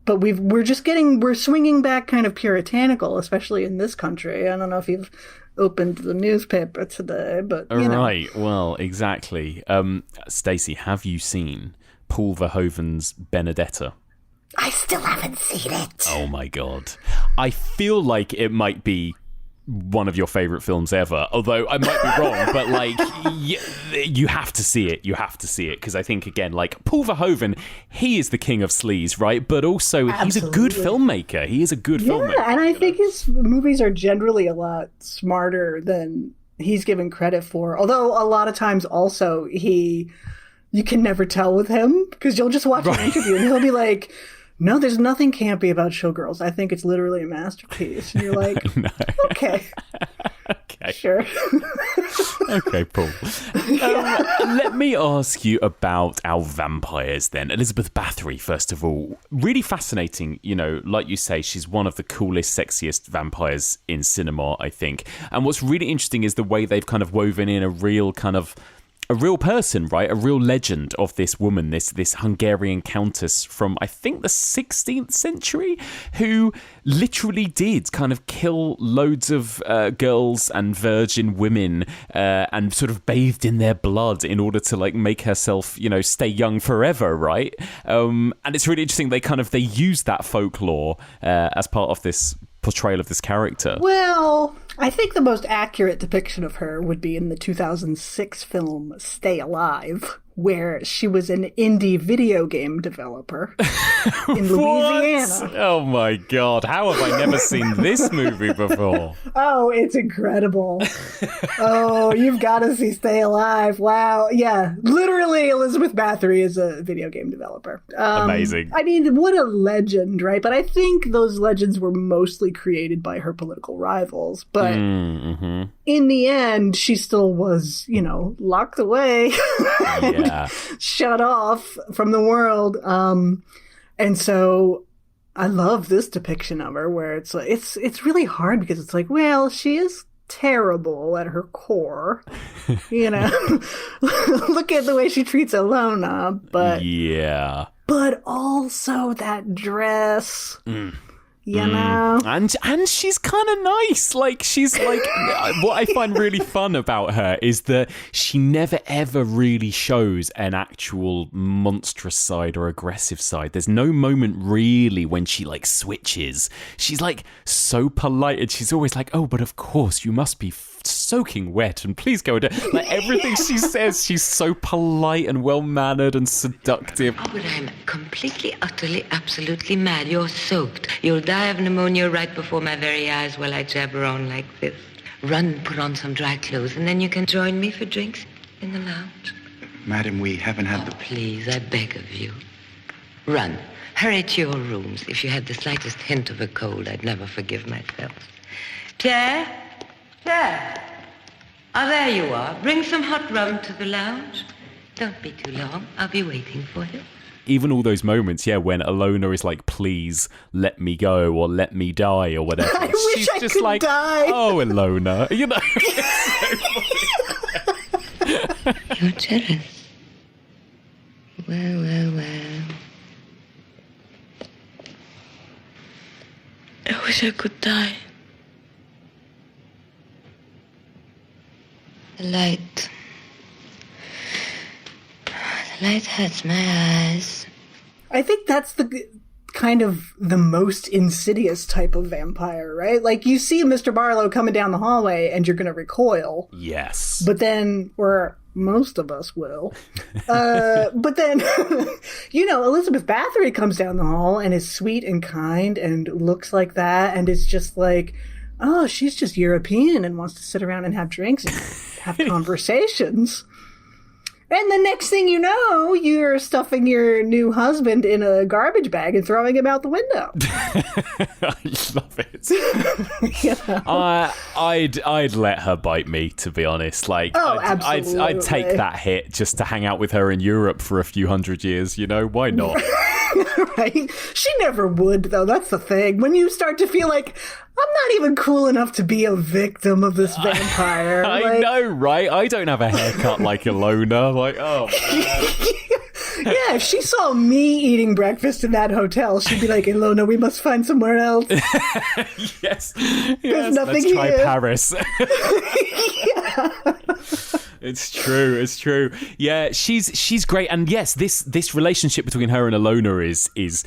But we're swinging back kind of puritanical, especially in this country. I don't know if you've opened the newspaper today, but you know. Right, well, exactly. Stacie, have you seen Paul Verhoeven's Benedetta? I still haven't seen it. Oh my God. I feel like it might be one of your favorite films ever, although I might be wrong, but like you have to see it. You have to see it because I think, again, like Paul Verhoeven, he is the king of sleaze, right? But also he's a good filmmaker. He is a good filmmaker. Yeah, and I think his movies are generally a lot smarter than he's given credit for. Although a lot of times also you can never tell with him because you'll just watch an interview and he'll be like, no, there's nothing campy about Showgirls. I think it's literally a masterpiece. And you're like, no. Okay. Okay. Sure. Okay, Paul. Let me ask you about our vampires then. Elizabeth Bathory, first of all. Really fascinating, like you say, she's one of the coolest, sexiest vampires in cinema, I think. And what's really interesting is the way they've kind of woven in a real person, right? A real legend of this woman, this Hungarian countess from, I think, the 16th century, who literally did kind of kill loads of girls and virgin women and sort of bathed in their blood in order to like make herself, stay young forever, right? And it's really interesting. They use that folklore as part of this portrayal of this character. Well, I think the most accurate depiction of her would be in the 2006 film Stay Alive, where she was an indie video game developer in Louisiana. Oh my God, how have I never seen this movie before? Oh, it's incredible. Oh, you've got to see Stay Alive. Wow. Yeah, literally Elizabeth Bathory is a video game developer. Amazing. I mean, what a legend, right? But I think those legends were mostly created by her political rivals. But in the end, she still was, locked away. Yeah. Shut off from the world. And so I love this depiction of her where it's like, it's really hard because it's like, well, she is terrible at her core. Look at the way she treats Alona, but yeah. But also that dress. And she's kind of nice. Like, she's like, what I find really fun about her is that she never ever really shows an actual monstrous side or aggressive side. There's no moment really when she like switches. She's like so polite and she's always like, oh, but of course you must be soaking wet and please go down. Like everything she says, she's so polite and well-mannered and seductive. Oh, but I'm completely, utterly, absolutely mad. You're soaked. You'll die of pneumonia right before my very eyes while I jabber on like this. Run, put on some dry clothes, and then you can join me for drinks in the lounge. Madam, we haven't had the... Please, I beg of you. Run. Hurry to your rooms. If you had the slightest hint of a cold, I'd never forgive myself. Pierre? Pierre? Ah, there you are. Bring some hot rum to the lounge. Don't be too long. I'll be waiting for you. even all those moments, when Alona is like, please let me go or let me die or whatever. I wish She's I just could like, die. oh, Alona, you know. You're jealous. Well. I wish I could die. The light hurts my eyes. I think that's the kind of the most insidious type of vampire, right? Like, you see Mr. Barlow coming down the hallway and you're going to recoil. Yes. But then, or most of us will. But then, Elizabeth Bathory comes down the hall and is sweet and kind and looks like that and is just like, oh, she's just European and wants to sit around and have drinks and have conversations. And the next thing you know, you're stuffing your new husband in a garbage bag and throwing him out the window. I love it. I'd let her bite me, to be honest. Like, absolutely. I'd take that hit just to hang out with her in Europe for a few hundred years. Why not? Right? She never would, though. That's the thing. When you start to feel like, I'm not even cool enough to be a victim of this vampire. I know, right? I don't have a haircut like Alona. Like, oh, man. Yeah, if she saw me eating breakfast in that hotel, she'd be like, Ilona, we must find somewhere else. Yes. There's nothing let's try here. Paris. Yeah. It's true. Yeah, she's great. And yes, this relationship between her and Alona is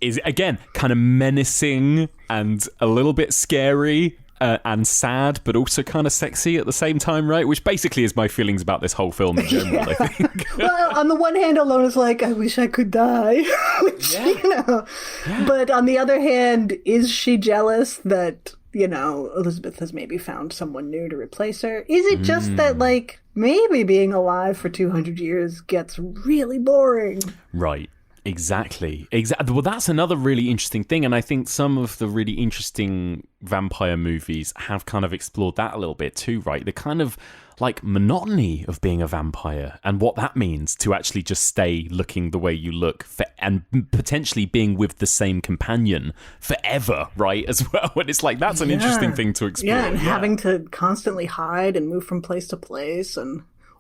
again kind of menacing and a little bit scary. And sad, but also kind of sexy at the same time, right? Which basically is my feelings about this whole film in general, I think. Well, on the one hand, Alona's like, I wish I could die. Which, Yeah. But on the other hand, is she jealous that, Elizabeth has maybe found someone new to replace her? Is it just that, like, maybe being alive for 200 years gets really boring? Right. Exactly. Well, that's another really interesting thing, and I think some of the really interesting vampire movies have kind of explored that a little bit too, right? The kind of like monotony of being a vampire and what that means to actually just stay looking the way you look and potentially being with the same companion forever, right? As well, and it's like that's an interesting thing to explore. Yeah, and having to constantly hide and move from place to place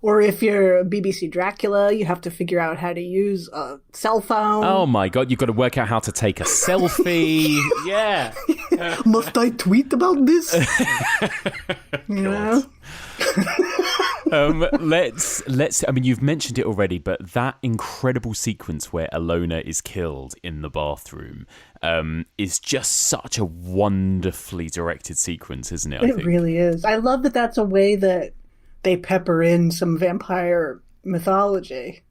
Or if you're BBC Dracula, you have to figure out how to use a cell phone. Oh my God, you've got to work out how to take a selfie. Yeah. Must I tweet about this? You know? Let's. I mean, you've mentioned it already, but that incredible sequence where Alona is killed in the bathroom is just such a wonderfully directed sequence, isn't it? I think. Really is. I love that that's a way that they pepper in some vampire mythology.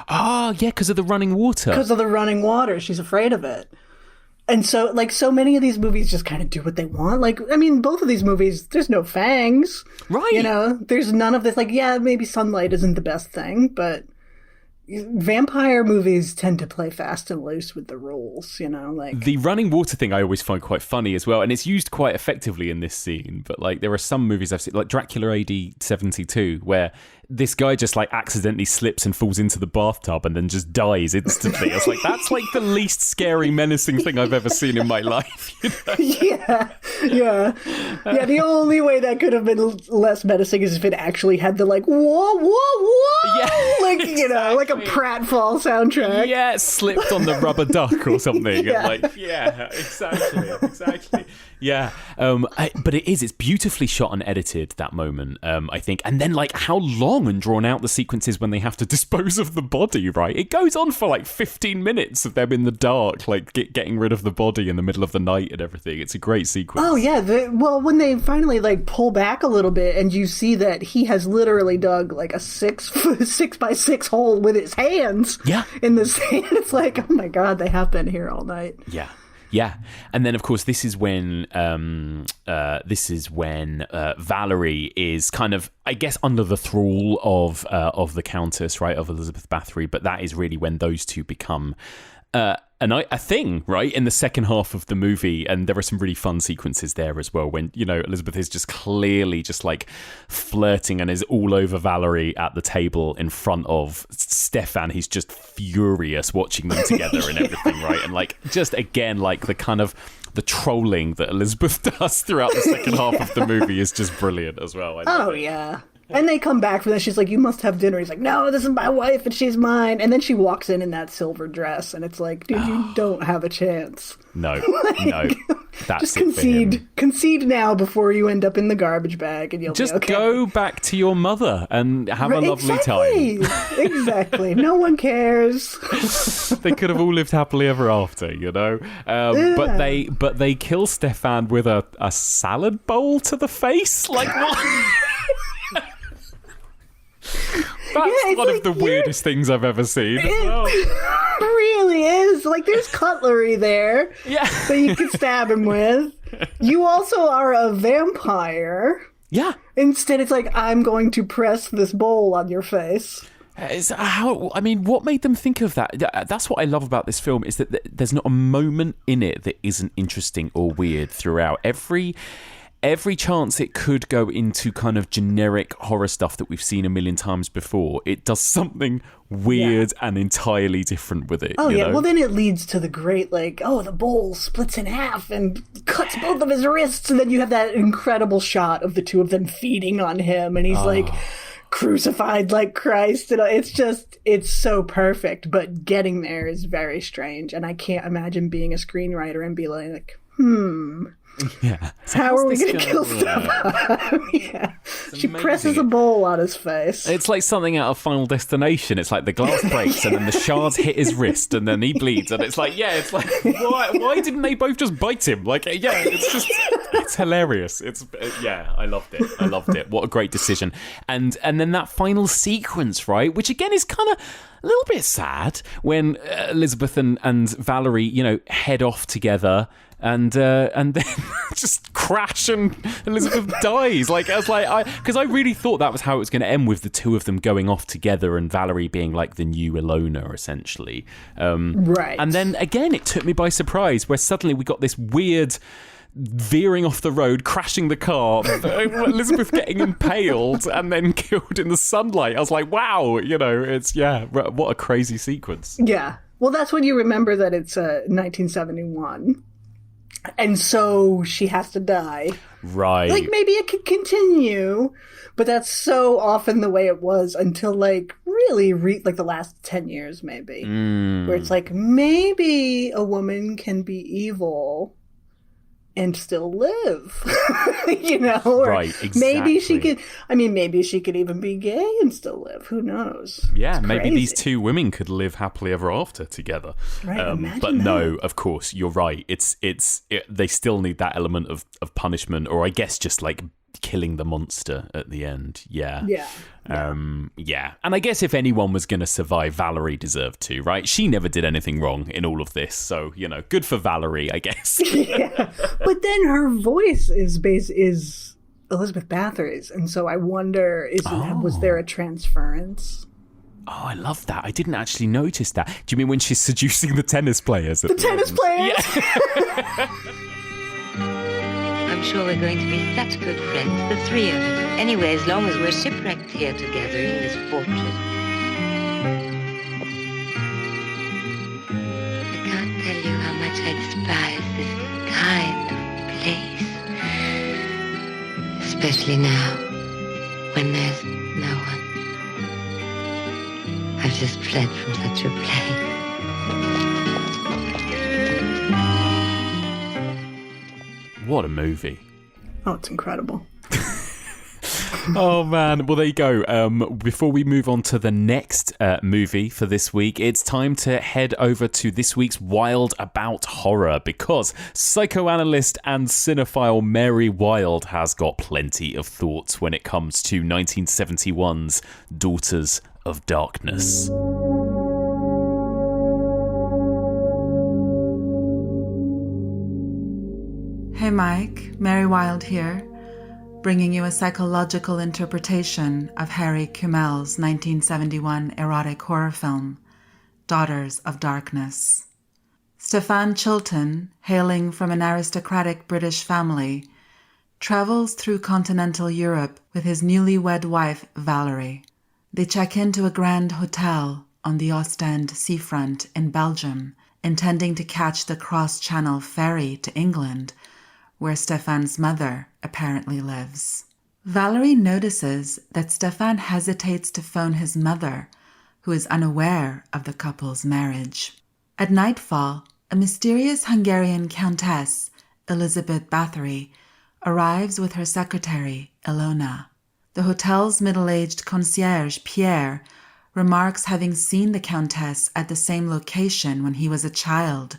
Oh, yeah, because of the running water. Because of the running water. She's afraid of it. And so, like, so many of these movies just kind of do what they want. Like, I mean, both of these movies, there's no fangs. Right. There's none of this. Like, yeah, maybe sunlight isn't the best thing, but vampire movies tend to play fast and loose with the rules, like the running water thing I always find quite funny as well, and it's used quite effectively in this scene. But like there are some movies I've seen, like Dracula AD 72, where this guy just like accidentally slips and falls into the bathtub and then just dies instantly. I was like, that's like the least scary, menacing thing I've ever seen in my life. Yeah. The only way that could have been less menacing is if it actually had the like whoa, like exactly. Like a pratfall soundtrack. Yeah, slipped on the rubber duck or something. Yeah. And exactly. Yeah, but it's beautifully shot and edited, that moment, I think. And then, like, how long and drawn out the sequence is when they have to dispose of the body, right? It goes on for, like, 15 minutes of them in the dark, like, getting rid of the body in the middle of the night and everything. It's a great sequence. Oh, yeah. When they finally, like, pull back a little bit and you see that he has literally dug, like, a 6x6 hole with his hands in the sand, it's like, oh, my God, they have been here all night. Yeah, and then of course this is when Valerie is kind of, I guess, under the thrall of the Countess, right, of Elizabeth Bathory. But that is really when those two become a thing, right, in the second half of the movie. And there are some really fun sequences there as well when, Elizabeth is just clearly just like flirting and is all over Valerie at the table in front of Stefan, he's just furious watching them together and everything, right? And like, just again, like the kind of the trolling that Elizabeth does throughout the second half of the movie is just brilliant as well. Yeah. And they come back from this. She's like, you must have dinner. He's like, no, this is my wife and she's mine. And then she walks in that silver dress. And it's like, dude, you don't have a chance. No, Like, no. That's just it for him. concede now before you end up in in the garbage bag and you'll Just be okay. go back to your mother and have a lovely time. Exactly. No one cares. They could have all lived happily ever after, you know? But they kill Stefan with a salad bowl to the face? Like, what? That's one of the weirdest things I've ever seen. It really is. Like, there's cutlery there that you can stab him with. You also are a vampire. Yeah. Instead, it's like, I'm going to press this bowl on your face. What made them think of that? That's what I love about this film, is that there's not a moment in it that isn't interesting or weird throughout. Every chance it could go into kind of generic horror stuff that we've seen a million times before, it does something weird and entirely different with it. Oh, you yeah. know? Well, then it leads to the great, like, the bowl splits in half and cuts both of his wrists. And then you have that incredible shot of the two of them feeding on him. And he's like crucified like Christ. And it's so perfect. But getting there is very strange. And I can't imagine being a screenwriter and be like, Yeah. So how are we going to gonna kill Stefan? Yeah. She amazing. presses a bowl on his face. It's like something out of Final Destination. It's like the glass breaks and then the shards hit his wrist and then he bleeds. And it's like, why didn't they both just bite him? Like, it's hilarious. I loved it. What a great decision. And then that final sequence, right, which again is kind of a little bit sad when Elizabeth and Valerie, head off together. And then just crash and Elizabeth dies. Because I really thought that was how it was going to end, with the two of them going off together and Valerie being like the new Ilona, essentially. Right. And then again, it took me by surprise, where suddenly we got this weird veering off the road, crashing the car, Elizabeth getting impaled and then killed in the sunlight. I was like, wow, what a crazy sequence. Yeah. Well, that's when you remember that it's 1971. And so she has to die. Right. Like, maybe it could continue, but that's so often the way it was until, like, really, the last 10 years, maybe. Where it's like, maybe a woman can be evil and still live. Or right, exactly. Maybe she could even be gay and still live. Who knows? Yeah, maybe these two women could live happily ever after together. Right, imagine but that. no, of course, you're right. They still need that element of punishment, or I guess just like killing the monster at the end. Yeah. And I guess if anyone was going to survive, Valerie deserved to, right? She never did anything wrong in all of this, so good for Valerie, I guess. Yeah, but then her voice is Elizabeth Bathory's, and so I wonder, was there a transference? Oh, I love that. I didn't actually notice that. Do you mean when she's seducing the tennis players? The tennis players? Yeah. I'm sure we're going to be such good friends, the three of us. Anyway, as long as we're shipwrecked here together in this fortress. I can't tell you how much I despise this kind of place. Especially now, when there's no one. I've just fled from such a place. What a movie. Oh, it's incredible. Oh, man. Well, there you go. Before we move on to the next movie for this week, it's time to head over to this week's Wild About Horror, because psychoanalyst and cinephile Mary Wild has got plenty of thoughts when it comes to 1971's Daughters of Darkness. Hey Mike, Mary Wild here, bringing you a psychological interpretation of Harry Kumel's 1971 erotic horror film, Daughters of Darkness. Stefan Chilton, hailing from an aristocratic British family, travels through continental Europe with his newlywed wife Valerie. They check into a grand hotel on the Ostend seafront in Belgium, intending to catch the cross-channel ferry to England, where Stefan's mother apparently lives. Valerie notices that Stefan hesitates to phone his mother, who is unaware of the couple's marriage. At nightfall, a mysterious Hungarian countess, Elizabeth Bathory, arrives with her secretary, Ilona. The hotel's middle-aged concierge, Pierre, remarks having seen the countess at the same location when he was a child,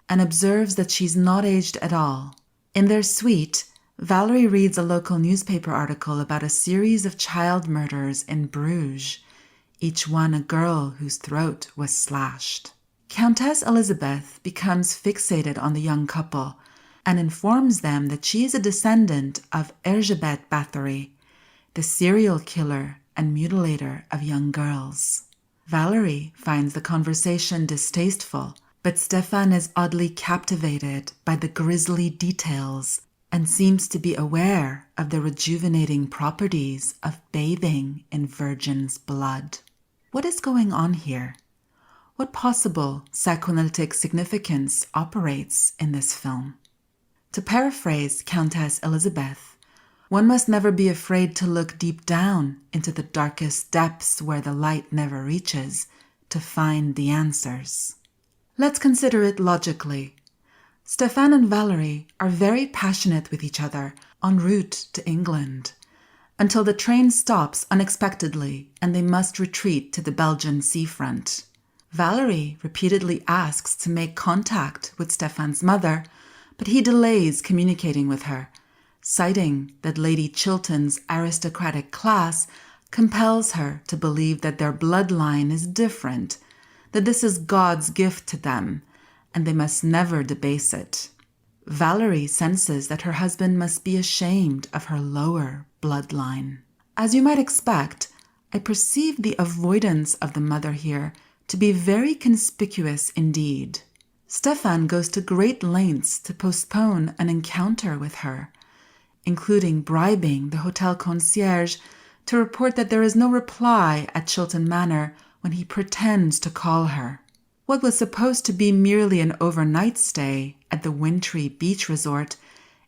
and observes that she's not aged at all. In their suite, Valerie reads a local newspaper article about a series of child murders in Bruges, each one a girl whose throat was slashed. Countess Elizabeth becomes fixated on the young couple and informs them that she is a descendant of Erzsébet Bathory, the serial killer and mutilator of young girls. Valerie finds the conversation distasteful, but Stefan is oddly captivated by the grisly details and seems to be aware of the rejuvenating properties of bathing in virgin's blood. What is going on here? What possible psychoanalytic significance operates in this film? To paraphrase Countess Elizabeth, one must never be afraid to look deep down into the darkest depths where the light never reaches to find the answers. Let's consider it logically. Stefan and Valerie are very passionate with each other en route to England, until the train stops unexpectedly and they must retreat to the Belgian seafront. Valerie repeatedly asks to make contact with Stefan's mother, but he delays communicating with her, citing that Lady Chilton's aristocratic class compels her to believe that their bloodline is different, that this is God's gift to them, and they must never debase it. Valerie senses that her husband must be ashamed of her lower bloodline. As you might expect, I perceive the avoidance of the mother here to be very conspicuous indeed. Stefan goes to great lengths to postpone an encounter with her, including bribing the hotel concierge to report that there is no reply at Chilton Manor when he pretends to call her. What was supposed to be merely an overnight stay at the wintry beach resort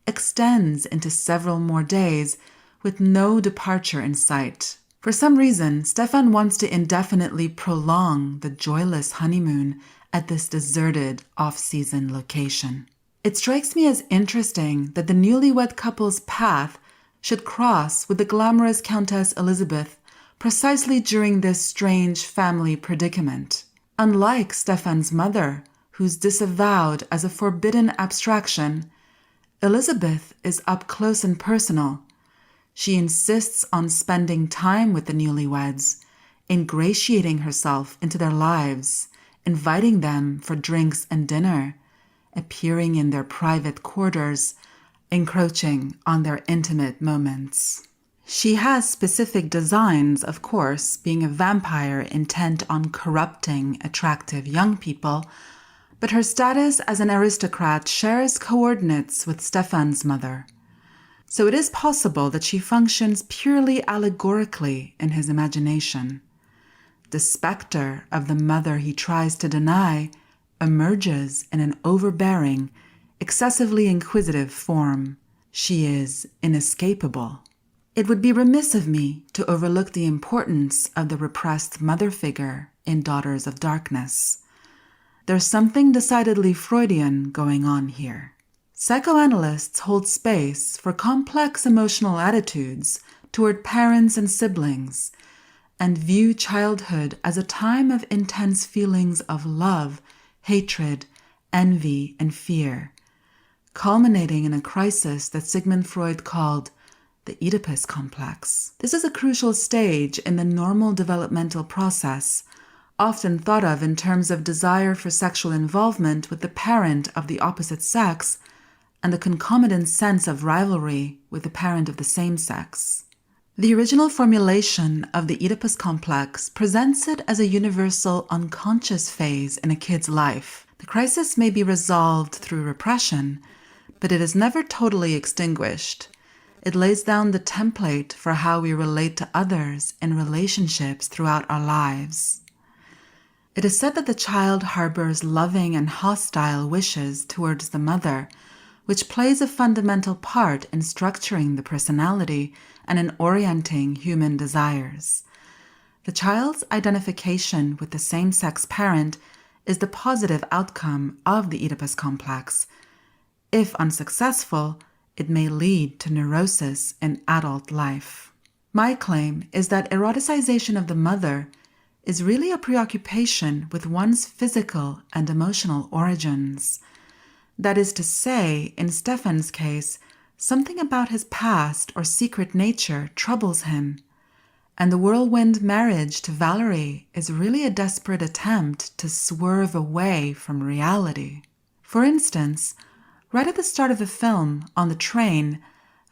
extends into several more days with no departure in sight. For some reason, Stefan wants to indefinitely prolong the joyless honeymoon at this deserted off-season location. It strikes me as interesting that the newlywed couple's path should cross with the glamorous Countess Elizabeth precisely during this strange family predicament. Unlike Stefan's mother, who's disavowed as a forbidden abstraction, Elizabeth is up close and personal. She insists on spending time with the newlyweds, ingratiating herself into their lives, inviting them for drinks and dinner, appearing in their private quarters, encroaching on their intimate moments. She has specific designs, of course, being a vampire intent on corrupting attractive young people, but her status as an aristocrat shares coordinates with Stefan's mother. So it is possible that she functions purely allegorically in his imagination. The specter of the mother he tries to deny emerges in an overbearing, excessively inquisitive form. She is inescapable. It would be remiss of me to overlook the importance of the repressed mother figure in Daughters of Darkness. There's something decidedly Freudian going on here. Psychoanalysts hold space for complex emotional attitudes toward parents and siblings, and view childhood as a time of intense feelings of love, hatred, envy, and fear, culminating in a crisis that Sigmund Freud called the Oedipus complex. This is a crucial stage in the normal developmental process, often thought of in terms of desire for sexual involvement with the parent of the opposite sex and the concomitant sense of rivalry with the parent of the same sex. The original formulation of the Oedipus complex presents it as a universal unconscious phase in a kid's life. The crisis may be resolved through repression, but it is never totally extinguished. It lays down the template for how we relate to others in relationships throughout our lives. It is said that the child harbors loving and hostile wishes towards the mother, which plays a fundamental part in structuring the personality and in orienting human desires. The child's identification with the same-sex parent is the positive outcome of the Oedipus complex. If unsuccessful, it may lead to neurosis in adult life. My claim is that eroticization of the mother is really a preoccupation with one's physical and emotional origins. That is to say, in Stefan's case, something about his past or secret nature troubles him, and the whirlwind marriage to Valerie is really a desperate attempt to swerve away from reality. For instance, right at the start of the film, on the train,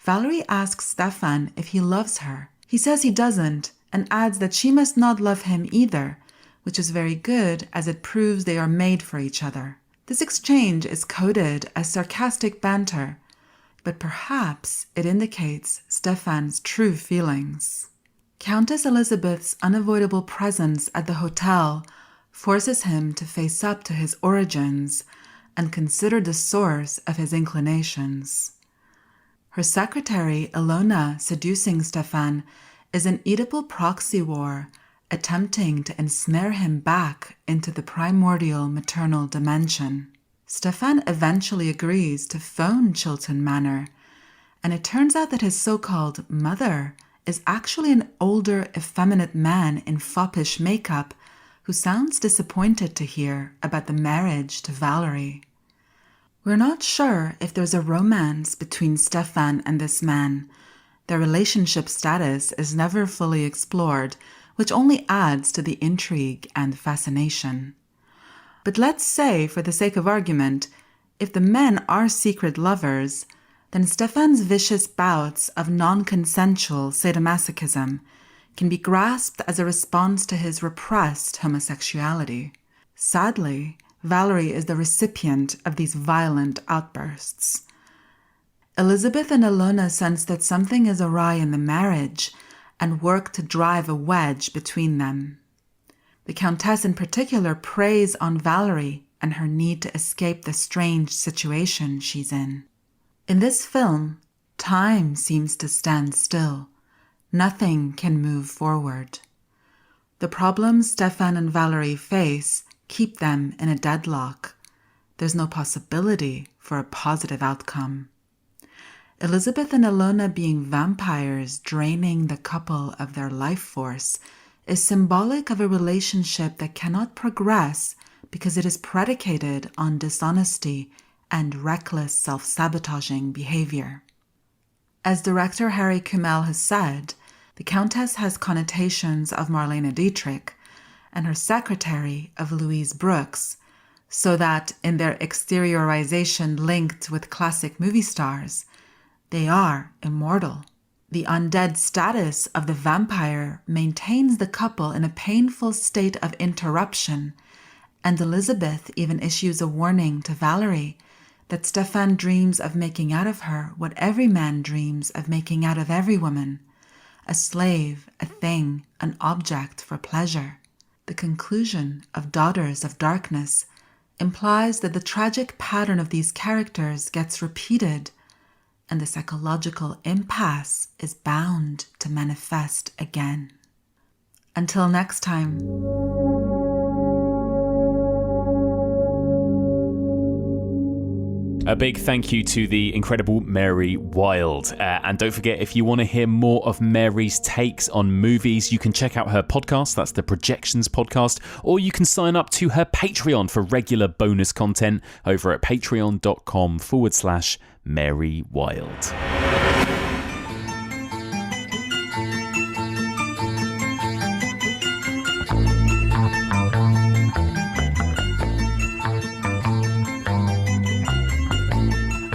Valerie asks Stefan if he loves her. He says he doesn't, and adds that she must not love him either, which is very good as it proves they are made for each other. This exchange is coded as sarcastic banter, but perhaps it indicates Stefan's true feelings. Countess Elizabeth's unavoidable presence at the hotel forces him to face up to his origins and consider the source of his inclinations. Her secretary, Ilona, seducing Stefan is an Oedipal proxy war, attempting to ensnare him back into the primordial maternal dimension. Stefan eventually agrees to phone Chilton Manor, and it turns out that his so-called mother is actually an older, effeminate man in foppish makeup who sounds disappointed to hear about the marriage to Valerie. We're not sure if there's a romance between Stefan and this man. Their relationship status is never fully explored, which only adds to the intrigue and fascination. But let's say, for the sake of argument, if the men are secret lovers, then Stefan's vicious bouts of non-consensual sadomasochism can be grasped as a response to his repressed homosexuality. Sadly, Valerie is the recipient of these violent outbursts. Elizabeth and Ilona sense that something is awry in the marriage and work to drive a wedge between them. The Countess in particular preys on Valerie and her need to escape the strange situation she's in. In this film, time seems to stand still. Nothing can move forward. The problems Stefan and Valerie face keep them in a deadlock. There's no possibility for a positive outcome. Elizabeth and Ilona being vampires draining the couple of their life force is symbolic of a relationship that cannot progress because it is predicated on dishonesty and reckless self-sabotaging behavior. As director Harry Kumel has said, the Countess has connotations of Marlene Dietrich and her secretary of Louise Brooks, so that in their exteriorization linked with classic movie stars, they are immortal. The undead status of the vampire maintains the couple in a painful state of interruption, and Elizabeth even issues a warning to Valerie that Stefan dreams of making out of her what every man dreams of making out of every woman, a slave, a thing, an object for pleasure. The conclusion of Daughters of Darkness implies that the tragic pattern of these characters gets repeated, and the psychological impasse is bound to manifest again. Until next time. A big thank you to the incredible Mary Wilde. And don't forget, if you want to hear more of Mary's takes on movies, you can check out her podcast. That's the Projections podcast. Or you can sign up to her Patreon for regular bonus content over at patreon.com/Mary Wilde.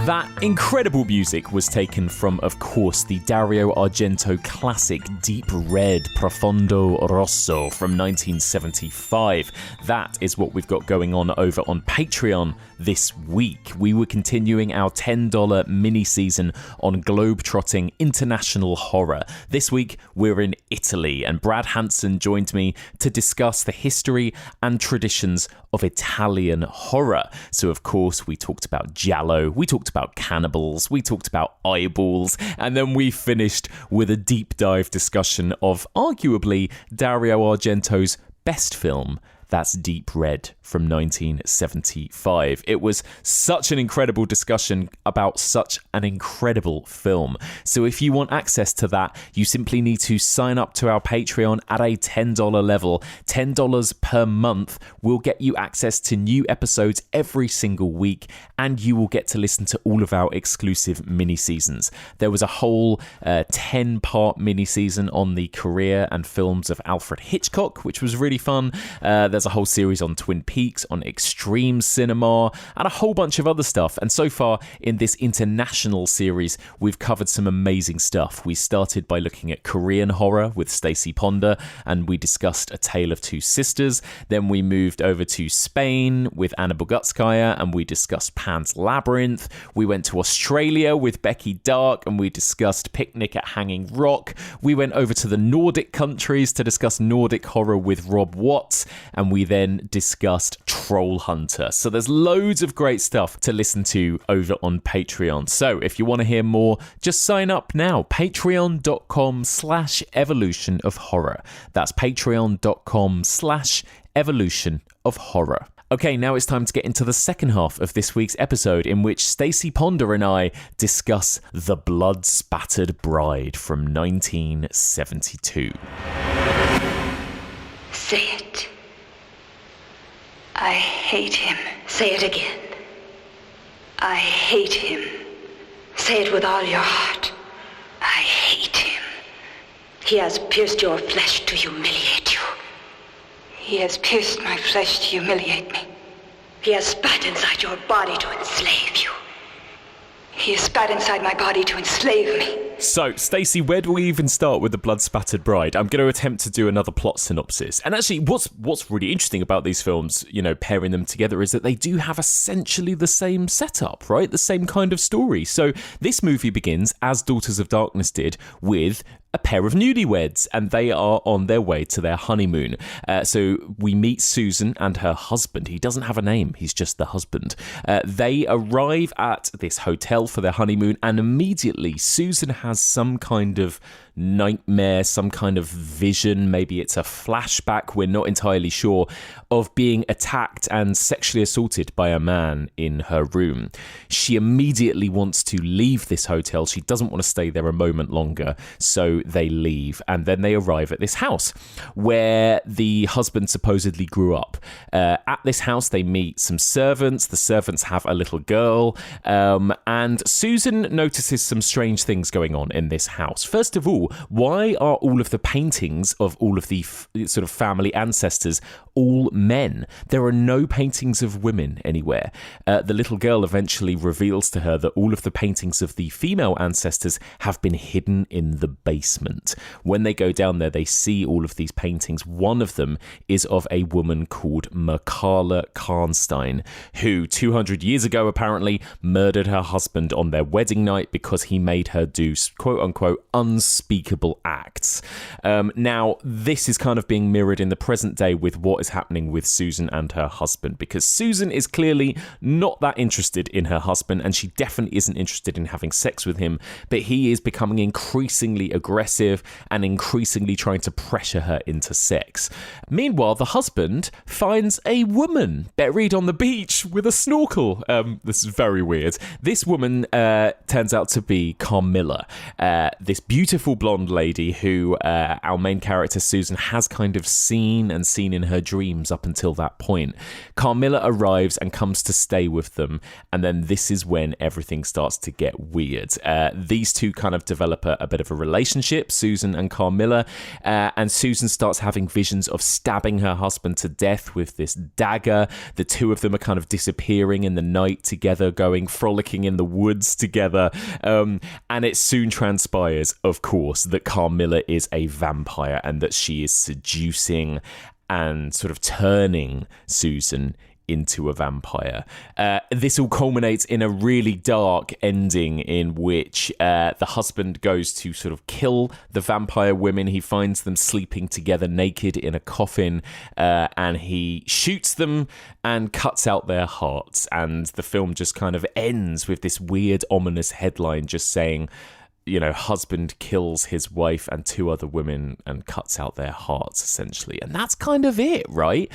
That incredible music was taken from, of course, the Dario Argento classic Deep Red Profondo Rosso from 1975. That is what we've got going on over on Patreon this week. We were continuing our $10 mini-season on globe-trotting international horror. This week, we're in Italy, and Brad Hanson joined me to discuss the history and traditions of Italian horror. So, of course, we talked about giallo, we talked about cannibals, we talked about eyeballs, and then we finished with a deep dive discussion of arguably Dario Argento's best film. That's Deep Red from 1975. It was such an incredible discussion about such an incredible film. So if you want access to that, you simply need to sign up to our Patreon at a $10 level. $10 per month will get you access to new episodes every single week, and you will get to listen to all of our exclusive mini-seasons. There was a whole 10-part mini-season on the career and films of Alfred Hitchcock, which was really fun. There's a whole series on Twin Peaks, on extreme cinema, and a whole bunch of other stuff. And so far in this international series, we've covered some amazing stuff. We started by looking at Korean horror with Stacie Ponder, and we discussed A Tale of Two Sisters. Then we moved over to Spain with Anna Bogutskaya, and we discussed Pan's Labyrinth. We went to Australia with Becky Dark, and we discussed Picnic at Hanging Rock. We went over to the Nordic countries to discuss Nordic horror with Rob Watts, and we then discussed Troll Hunter. So there's loads of great stuff to listen to over on Patreon. So if you want to hear more, just sign up now. Patreon.com/evolution of horror. That's patreon.com/evolution of horror. Okay, now it's time to get into the second half of this week's episode, in which Stacie Ponder and I discuss The Blood Spattered Bride from 1972. Say it. I hate him. Say it again. I hate him. Say it with all your heart. I hate him. He has pierced your flesh to humiliate you. He has pierced my flesh to humiliate me. He has spat inside your body to enslave you. He has spat inside my body to enslave me. So, Stacie, where do we even start with The Blood Spattered Bride? I'm going to attempt to do another plot synopsis. And actually, what's really interesting about these films, you know, pairing them together, is that they do have essentially the same setup, right? The same kind of story. So, this movie begins, as Daughters of Darkness did, with a pair of newlyweds, and they are on their way to their honeymoon. So we meet Susan and her husband. He doesn't have a name, he's just the husband. They arrive at this hotel for their honeymoon, and immediately Susan has some kind of nightmare, some kind of vision, maybe it's a flashback, we're not entirely sure, of being attacked and sexually assaulted by a man in her room. She immediately wants to leave this hotel. She doesn't want to stay there a moment longer, so they leave, and then they arrive at this house where the husband supposedly grew up. At this house, they meet some servants. The servants have a little girl, and Susan notices some strange things going on in this house. First of all, why are all of the paintings of all of the sort of family ancestors all men? There are no paintings of women anywhere. The little girl eventually reveals to her that all of the paintings of the female ancestors have been hidden in the basement. When they go down there, they see all of these paintings. One of them is of a woman called Mircalla Karnstein, who 200 years ago apparently murdered her husband on their wedding night because he made her do quote-unquote unspeakable acts. Now, this is kind of being mirrored in the present day with what is happening with Susan and her husband, because Susan is clearly not that interested in her husband, and she definitely isn't interested in having sex with him, but he is becoming increasingly aggressive and increasingly trying to pressure her into sex. Meanwhile, the husband finds a woman buried on the beach with a snorkel. This is very weird. This woman turns out to be Carmilla, this beautiful blonde lady who our main character Susan has kind of seen in her dreams up until that point. Carmilla arrives and comes to stay with them, and then this is when everything starts to get weird. These two kind of develop a bit of a relationship, Susan and Carmilla, and Susan starts having visions of stabbing her husband to death with this dagger. The two of them are kind of disappearing in the night together, going frolicking in the woods together, and it soon transpires, of course, that Carmilla is a vampire and that she is seducing and sort of turning Susan into a vampire. This all culminates in a really dark ending in which the husband goes to sort of kill the vampire women. He finds them sleeping together naked in a coffin, and he shoots them and cuts out their hearts. And the film just kind of ends with this weird, ominous headline just saying, you know, husband kills his wife and two other women and cuts out their hearts, essentially. And that's kind of it, right?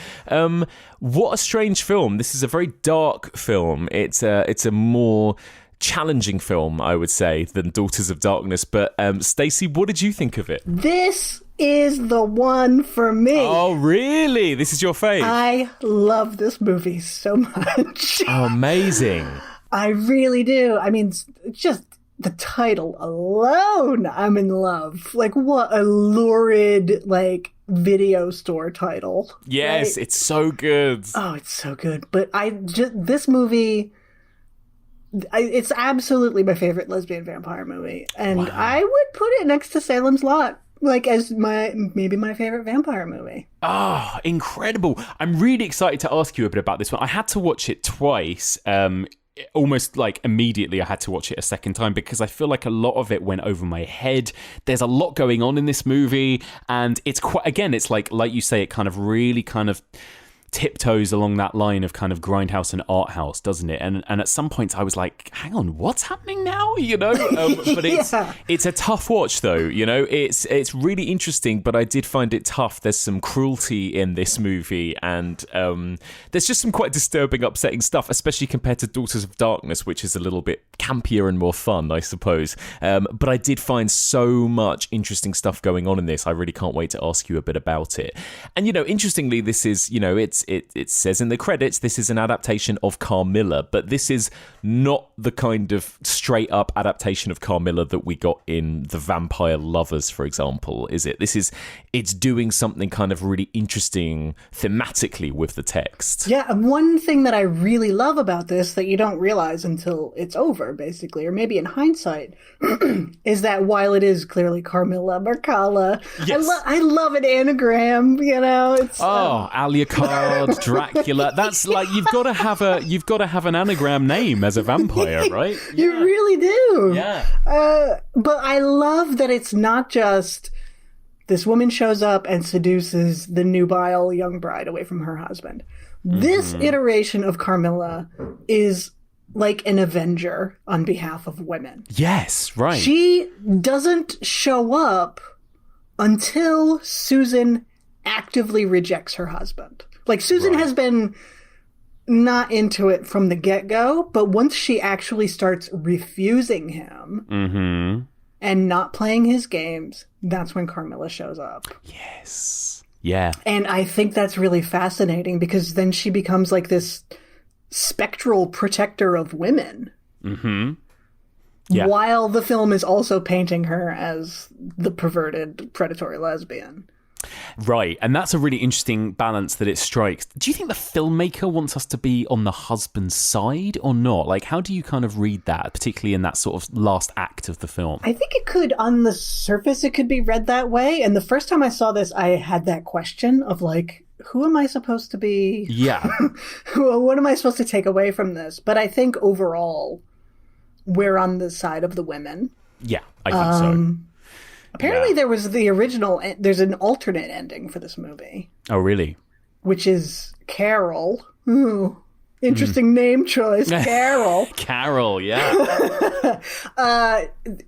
What a strange film. This is a very dark film. It's a more challenging film, I would say, than Daughters of Darkness. But Stacie, what did you think of it? This is the one for me. Oh, really? This is your fave? I love this movie so much. Oh, amazing. I really do. I mean, just the title alone, I'm in love. Like, what a lurid, like, video store title. Yes, right? It's so good. Oh, it's so good. But this movie, it's absolutely my favorite lesbian vampire movie. And wow. I would put it next to Salem's Lot, like, as maybe my favorite vampire movie. Oh, incredible. I'm really excited to ask you a bit about this one. I had to watch it twice. Almost like immediately I had to watch it a second time because I feel like a lot of it went over my head. There's a lot going on in this movie, and it's quite, again, it's like you say, it kind of really kind of tiptoes along that line of kind of grindhouse and art house, doesn't it? And at some points I was like, hang on, what's happening now? You know, but it's a tough watch though. You know, it's really interesting, but I did find it tough. There's some cruelty in this movie, and there's just some quite disturbing, upsetting stuff, especially compared to Daughters of Darkness, which is a little bit campier and more fun, I suppose. But I did find so much interesting stuff going on in this. I really can't wait to ask you a bit about it. And you know, interestingly, this is, you know, it says in the credits, this is an adaptation of Carmilla, but this is not the kind of straight up adaptation of Carmilla that we got in The Vampire Lovers, for example, is it? It's doing something kind of really interesting thematically with the text. Yeah, and one thing that I really love about this that you don't realize until it's over, basically, or maybe in hindsight, is that while it is clearly Carmilla Marcala, yes. I love an anagram, you know. It's Alucard, Dracula. That's like you've got to have an anagram name as a vampire, right? You really do. Yeah. But I love that it's not just this woman shows up and seduces the nubile young bride away from her husband. Mm-hmm. This iteration of Carmilla is like an avenger on behalf of women. Yes, right. She doesn't show up until Susan actively rejects her husband. Like, Susan has been not into it from the get-go, but once she actually starts refusing him and not playing his games, that's when Carmilla shows up. Yes. Yeah. And I think that's really fascinating because then she becomes like this spectral protector of women. Mm-hmm. Yeah. While the film is also painting her as the perverted, predatory lesbian. Right, and that's a really interesting balance that it strikes. Do you think the filmmaker wants us to be on the husband's side or not? Like, how do you kind of read that, particularly in that sort of last act of the film? I think it could, on the surface, it could be read that way. And the first time I saw this, I had that question of like, who am I supposed to be? Yeah. What am I supposed to take away from this? But I think overall, we're on the side of the women. Yeah, I think so. Apparently there was there's an alternate ending for this movie. Oh, really? Which is Carol. Ooh, interesting name choice. Carol. Carol, yeah.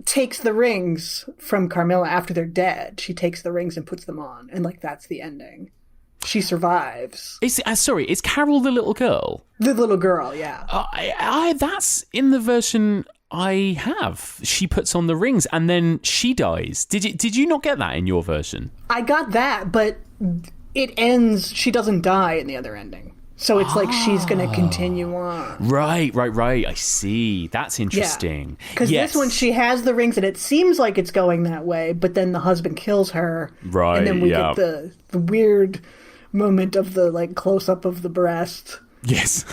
Takes the rings from Carmilla after they're dead. She takes the rings and puts them on. And, like, that's the ending. She survives. Is Carol the little girl? The little girl, yeah. That's in the version I have. She puts on the rings and then she dies. Did you not get that in your version? I got that, but it ends, she doesn't die in the other ending. So it's like she's going to continue on. Right. I see. That's interesting. Because this one, she has the rings, and it seems like it's going that way, but then the husband kills her. Right, and then we get the weird moment of the like close-up of the breast. Yes.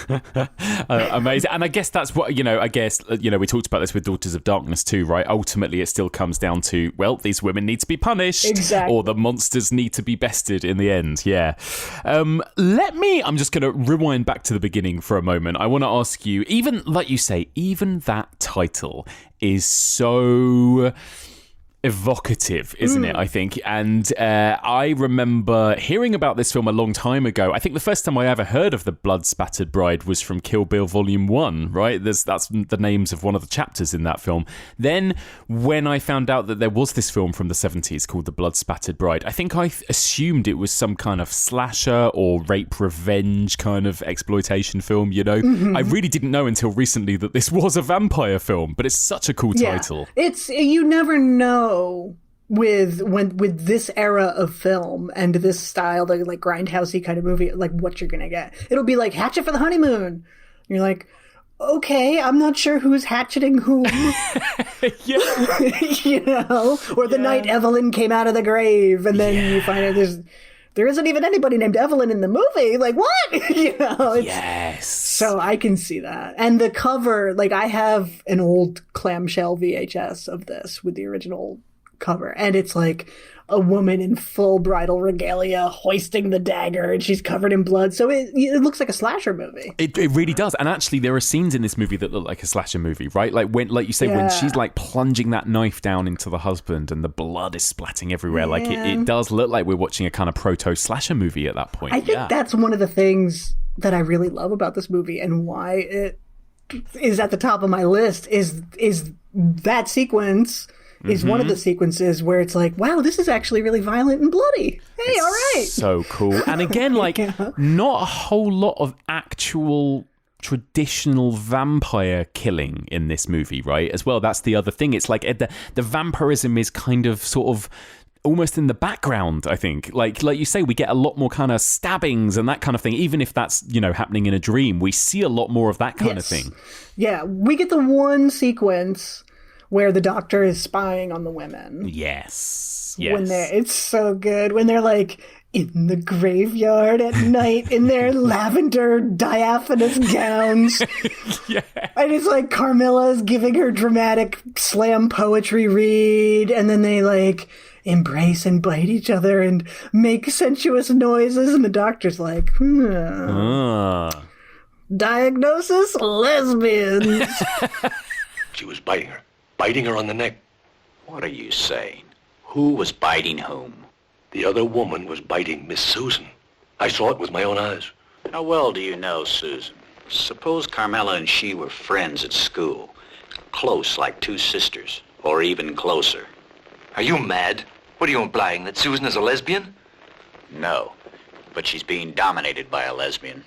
Amazing. And I guess that's what, we talked about this with Daughters of Darkness too, right? Ultimately, it still comes down to, well, these women need to be punished. Exactly. Or the monsters need to be bested in the end. Yeah. I'm just going to rewind back to the beginning for a moment. I want to ask you, even, like you say, even that title is so evocative, isn't it, I think? And I remember hearing about this film a long time ago. I think the first time I ever heard of the Blood Spattered Bride was from Kill Bill Volume 1, right? That's the names of one of the chapters in that film. Then when I found out that there was this film from the 70s called The Blood Spattered Bride, I think I assumed it was some kind of slasher or rape revenge kind of exploitation film, I really didn't know until recently that this was a vampire film, but it's such a cool title. You never know with this era of film and this style, the like grindhousey kind of movie, like what you're gonna get. It'll be like Hatchet for the Honeymoon. And you're like, okay, I'm not sure who's hatcheting whom. Or the night Evelyn came out of the grave, and then you find out there isn't even anybody named Evelyn in the movie. Like, what? Yes. So I can see that. And the cover, like, I have an old clamshell VHS of this with the original cover. And it's like a woman in full bridal regalia hoisting the dagger, and she's covered in blood. So it looks like a slasher movie. It really does. And actually, there are scenes in this movie that look like a slasher movie, right? Like you say, when she's like plunging that knife down into the husband and the blood is splatting everywhere. Like it does look like we're watching a kind of proto slasher movie at that point. I think that's one of the things that I really love about this movie, and why it is at the top of my list is that sequence. Is one of the sequences where it's like, wow, this is actually really violent and bloody. Hey, all right. So cool. And again, like, not a whole lot of actual traditional vampire killing in this movie, right? As well, that's the other thing. It's like the vampirism is kind of sort of almost in the background, I think. Like you say, we get a lot more kind of stabbings and that kind of thing. Even if that's, happening in a dream, we see a lot more of that kind of thing. Yeah, we get the one sequence where the doctor is spying on the women. Yes. It's so good. When they're like in the graveyard at night in their lavender diaphanous gowns. And it's like Carmilla's giving her dramatic slam poetry read, and then they like embrace and bite each other and make sensuous noises, and the doctor's like, diagnosis, lesbians. She was biting her on the neck. What are you saying? Who was biting whom? The other woman was biting Miss Susan. I saw it with my own eyes. How well do you know Susan? Suppose Carmela and she were friends at school. Close like two sisters, or even closer. Are you mad? What are you implying, that Susan is a lesbian? No, but she's being dominated by a lesbian.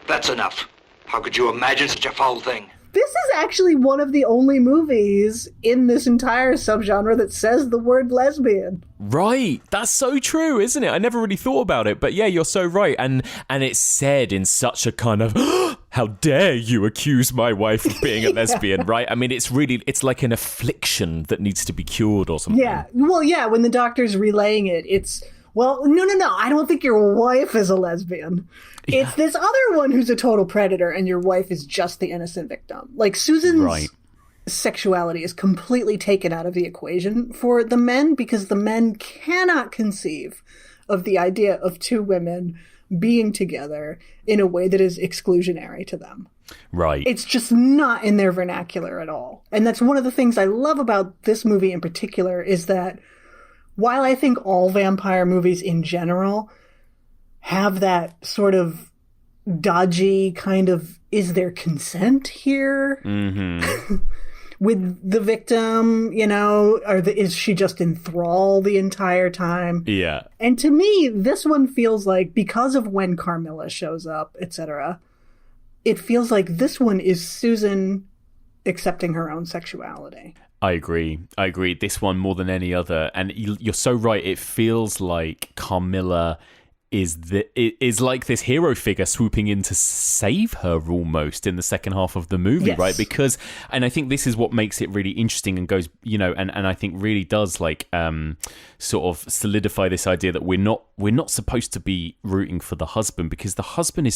That's enough. How could you imagine such a foul thing? This is actually one of the only movies in this entire subgenre that says the word lesbian. Right. That's so true, isn't it? I never really thought about it, but yeah, you're so right. And it's said in such a kind of, how dare you accuse my wife of being a lesbian, right? I mean, it's like an affliction that needs to be cured or something. Yeah. Well, yeah, when the doctor's relaying it, it's, well, no, I don't think your wife is a lesbian. Yeah. It's this other one who's a total predator, and your wife is just the innocent victim. Like, Susan's sexuality is completely taken out of the equation for the men, because the men cannot conceive of the idea of two women being together in a way that is exclusionary to them. Right. It's just not in their vernacular at all. And that's one of the things I love about this movie in particular, is that while I think all vampire movies in general have that sort of dodgy kind of, is there consent here? Mm-hmm. With the victim, is she just in thrall the entire time? Yeah. And to me, this one feels like, because of when Carmilla shows up, etc., it feels like this one is Susan accepting her own sexuality. I agree. This one more than any other. And you're so right. It feels like Carmilla is like this hero figure swooping in to save her almost in the second half of the movie, yes. right? Because, and I think this is what makes it really interesting and goes, you know, and I think really does like sort of solidify this idea that we're not supposed to be rooting for the husband, because the husband is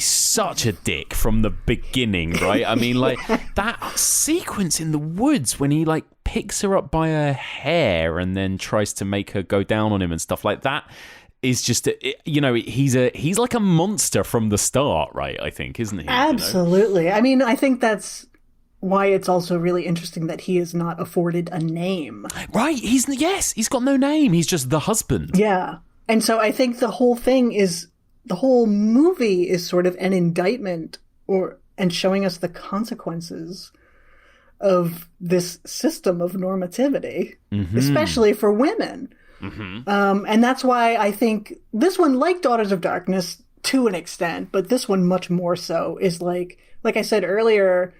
such a dick from the beginning, right? I mean, like that sequence in the woods when he like picks her up by her hair and then tries to make her go down on him and stuff like that is just, you know, he's like a monster from the start, right? I think, isn't he? Absolutely. You know? I mean, I think that's why it's also really interesting that he is not afforded a name. Right. He's got no name. He's just the husband. Yeah. And so I think the whole movie is sort of an indictment and showing us the consequences of this system of normativity, especially for women. And that's why I think this one, like Daughters of Darkness to an extent, but this one much more so, is like I said earlier,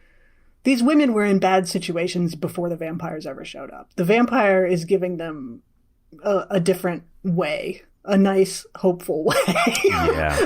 these women were in bad situations before the vampires ever showed up. The vampire is giving them a different way, a nice, hopeful way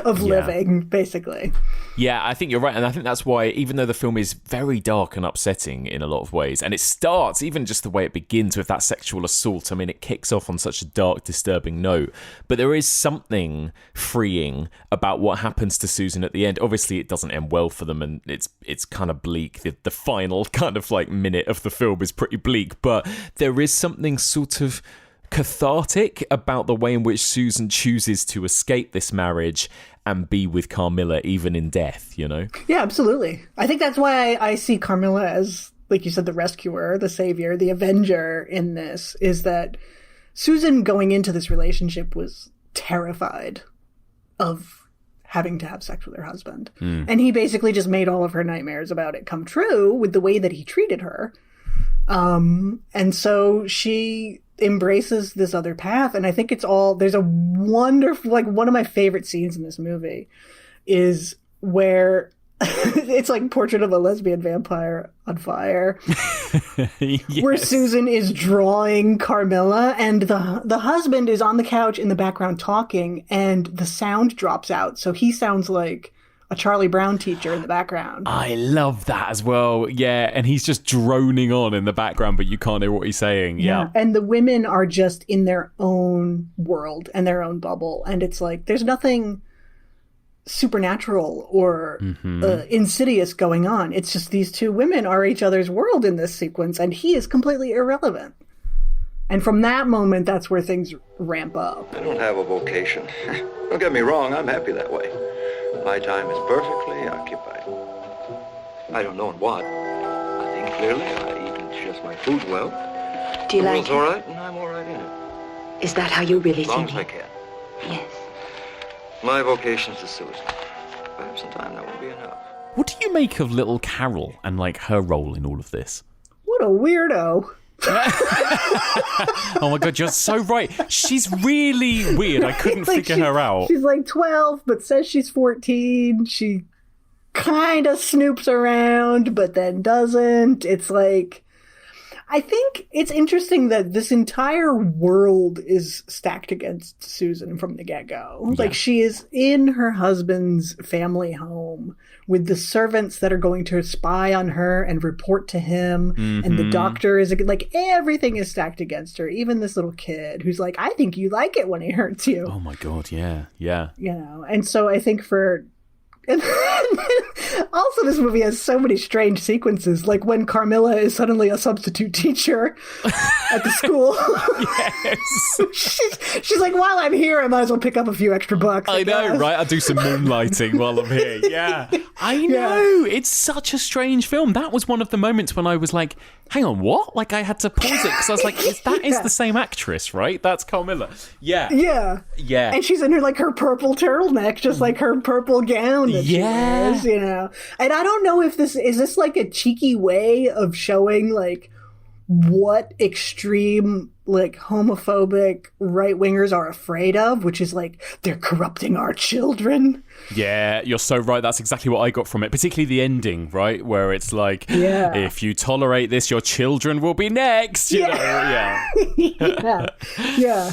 of living, basically. Yeah, I think you're right. And I think that's why, even though the film is very dark and upsetting in a lot of ways, and it starts, even just the way it begins with that sexual assault, I mean, it kicks off on such a dark, disturbing note. But there is something freeing about what happens to Susan at the end. Obviously, it doesn't end well for them, and it's kind of bleak. The final kind of like minute of the film is pretty bleak. But there is something sort of cathartic about the way in which Susan chooses to escape this marriage and be with Carmilla even in death, you know? Yeah, absolutely. I think that's why I see Carmilla as, like you said, the rescuer, the savior, the avenger in this, is that Susan going into this relationship was terrified of having to have sex with her husband. And he basically just made all of her nightmares about it come true with the way that he treated her. And so she embraces this other path, and I think there's a wonderful, like, one of my favorite scenes in this movie is where it's like Portrait of a Lesbian Vampire on Fire, where Susan is drawing Carmilla, and the husband is on the couch in the background talking, and the sound drops out, so he sounds like a Charlie Brown teacher in the background. I love that as well. Yeah, and he's just droning on in the background, but you can't hear what he's saying. Yeah. And the women are just in their own world and their own bubble. And it's like, there's nothing supernatural or insidious going on. It's just these two women are each other's world in this sequence, and he is completely irrelevant. And from that moment, that's where things ramp up. I don't have a vocation. Don't get me wrong, I'm happy that way. My time is perfectly occupied. I don't know in what. I think clearly, I eat and digest my food well. Do you like it's it? all right, and I'm all right in it. Is that how you really As long think? as I can. Yes. My vocation's to Susan. Perhaps in time that won't be enough. What do you make of little Carol and like her role in all of this? What a weirdo. Oh my god, you're so right. She's really weird. I couldn't figure her out. She's like 12, but says she's 14. She kind of snoops around, but then doesn't. It's like, I think it's interesting that this entire world is stacked against Susan from the get-go. Yeah. Like, she is in her husband's family home with the servants that are going to spy on her and report to him. And the doctor is like, everything is stacked against her. Even this little kid who's like, I think you like it when he hurts you. Oh my god, yeah. You know, and so I think and also this movie has so many strange sequences, like when Carmilla is suddenly a substitute teacher at the school. Yes. she's like, while I'm here, I might as well pick up a few extra bucks. I know, right? I'll do some moonlighting while I'm here. Yeah. I know. It's such a strange film. That was one of the moments when I was like, hang on, what? Like, I had to pause it because I was like, that is the same actress, right? That's Carmilla. Yeah. And she's in her purple turtleneck, just like her purple gown that she wears, you know. And I don't know if this is like a cheeky way of showing like what extreme like homophobic right-wingers are afraid of, which is like, they're corrupting our children. Yeah, you're so right. That's exactly what I got from it, particularly the ending, right? Where it's like, if you tolerate this, your children will be next. You know? Yeah. Yeah.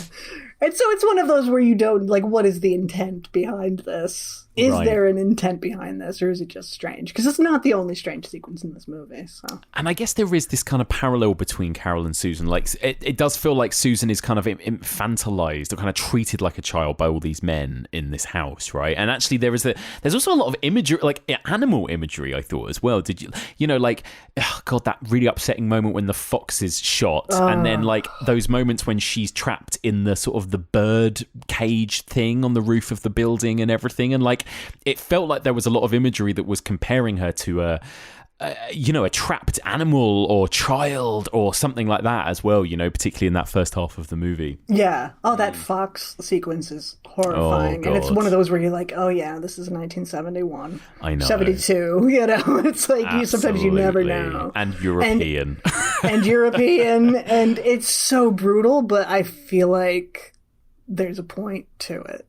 And so it's one of those where you don't, like, what is the intent behind this? Is there an intent behind this, or is it just strange? Because it's not the only strange sequence in this movie. So, and I guess there is this kind of parallel between Carol and Susan. Like, it does feel like Susan is kind of infantilized or kind of treated like a child by all these men in this house, right? And actually, there's also a lot of imagery, like animal imagery, I thought as well. Did you know, like, oh God, that really upsetting moment when the fox is shot, and then like those moments when she's trapped in the sort of the bird cage thing on the roof of the building and everything, and like, it felt like there was a lot of imagery that was comparing her to a trapped animal or child or something like that as well, you know, particularly in that first half of the movie. Yeah. Oh, that fox sequence is horrifying. And it's one of those where you're like, oh yeah, this is 1971. I know. 72, you know. It's like, sometimes you never know. And European. And European. And it's so brutal, but I feel like there's a point to it.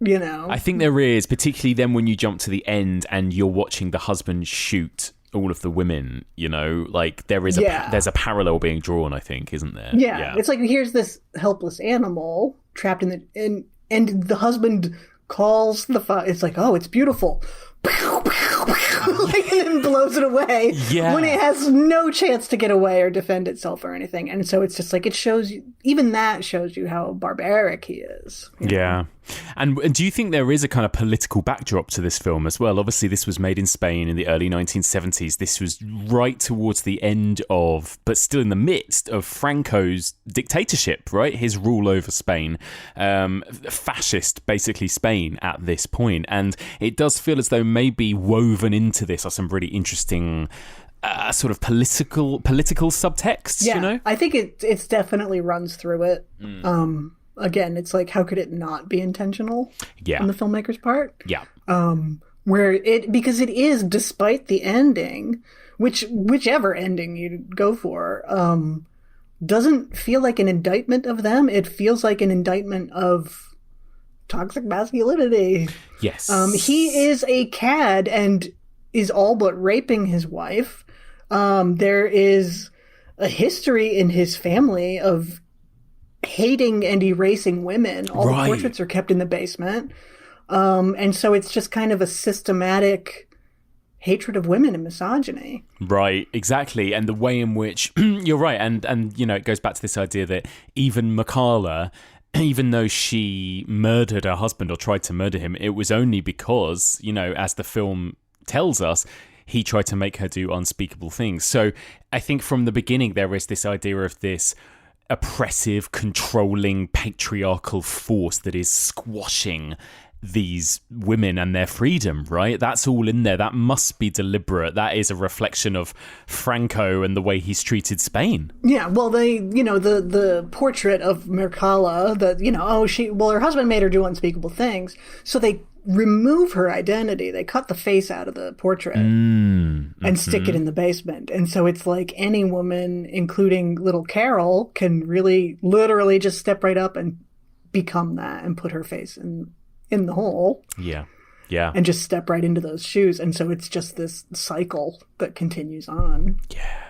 You know, I think there is, particularly then when you jump to the end and you're watching the husband shoot all of the women. You know, like there's a parallel being drawn, I think, isn't there? Yeah. It's like, here's this helpless animal trapped and the husband calls it's like, oh, it's beautiful. Like, and then blows it away when it has no chance to get away or defend itself or anything. And so it's just like, it shows you, even that shows you how barbaric he is. Yeah. And do you think there is a kind of political backdrop to this film as well? Obviously, this was made in Spain in the early 1970s. This was right towards the end of, but still in the midst of Franco's dictatorship, right? His rule over Spain, fascist, basically Spain at this point. And it does feel as though maybe woven into this are some really interesting sort of political subtexts, you know? I think it's definitely runs through it. Again, it's like, how could it not be intentional on the filmmaker's part? Yeah. Because it is, despite the ending, whichever ending you go for, doesn't feel like an indictment of them. It feels like an indictment of toxic masculinity. Yes. He is a cad and is all but raping his wife. There is a history in his family of hating and erasing women. All the portraits are kept in the basement. And so it's just kind of a systematic hatred of women and misogyny. Right, exactly. And the way in which you're right. And you know, it goes back to this idea that even Makala, even though she murdered her husband or tried to murder him, it was only because, you know, as the film tells us, he tried to make her do unspeakable things. So I think from the beginning there is this idea of this oppressive, controlling, patriarchal force that is squashing these women and their freedom, right? That's all in there. That must be deliberate. That is a reflection of Franco and the way he's treated Spain. Yeah, well, the portrait of Mercala, that, you know, her husband made her do unspeakable things, so they remove her identity. They cut the face out of the portrait and stick it in the basement. And so it's like any woman, including little Carol, can really literally just step right up and become that and put her face in the hole. Yeah. And just step right into those shoes. And so it's just this cycle that continues on. Yeah.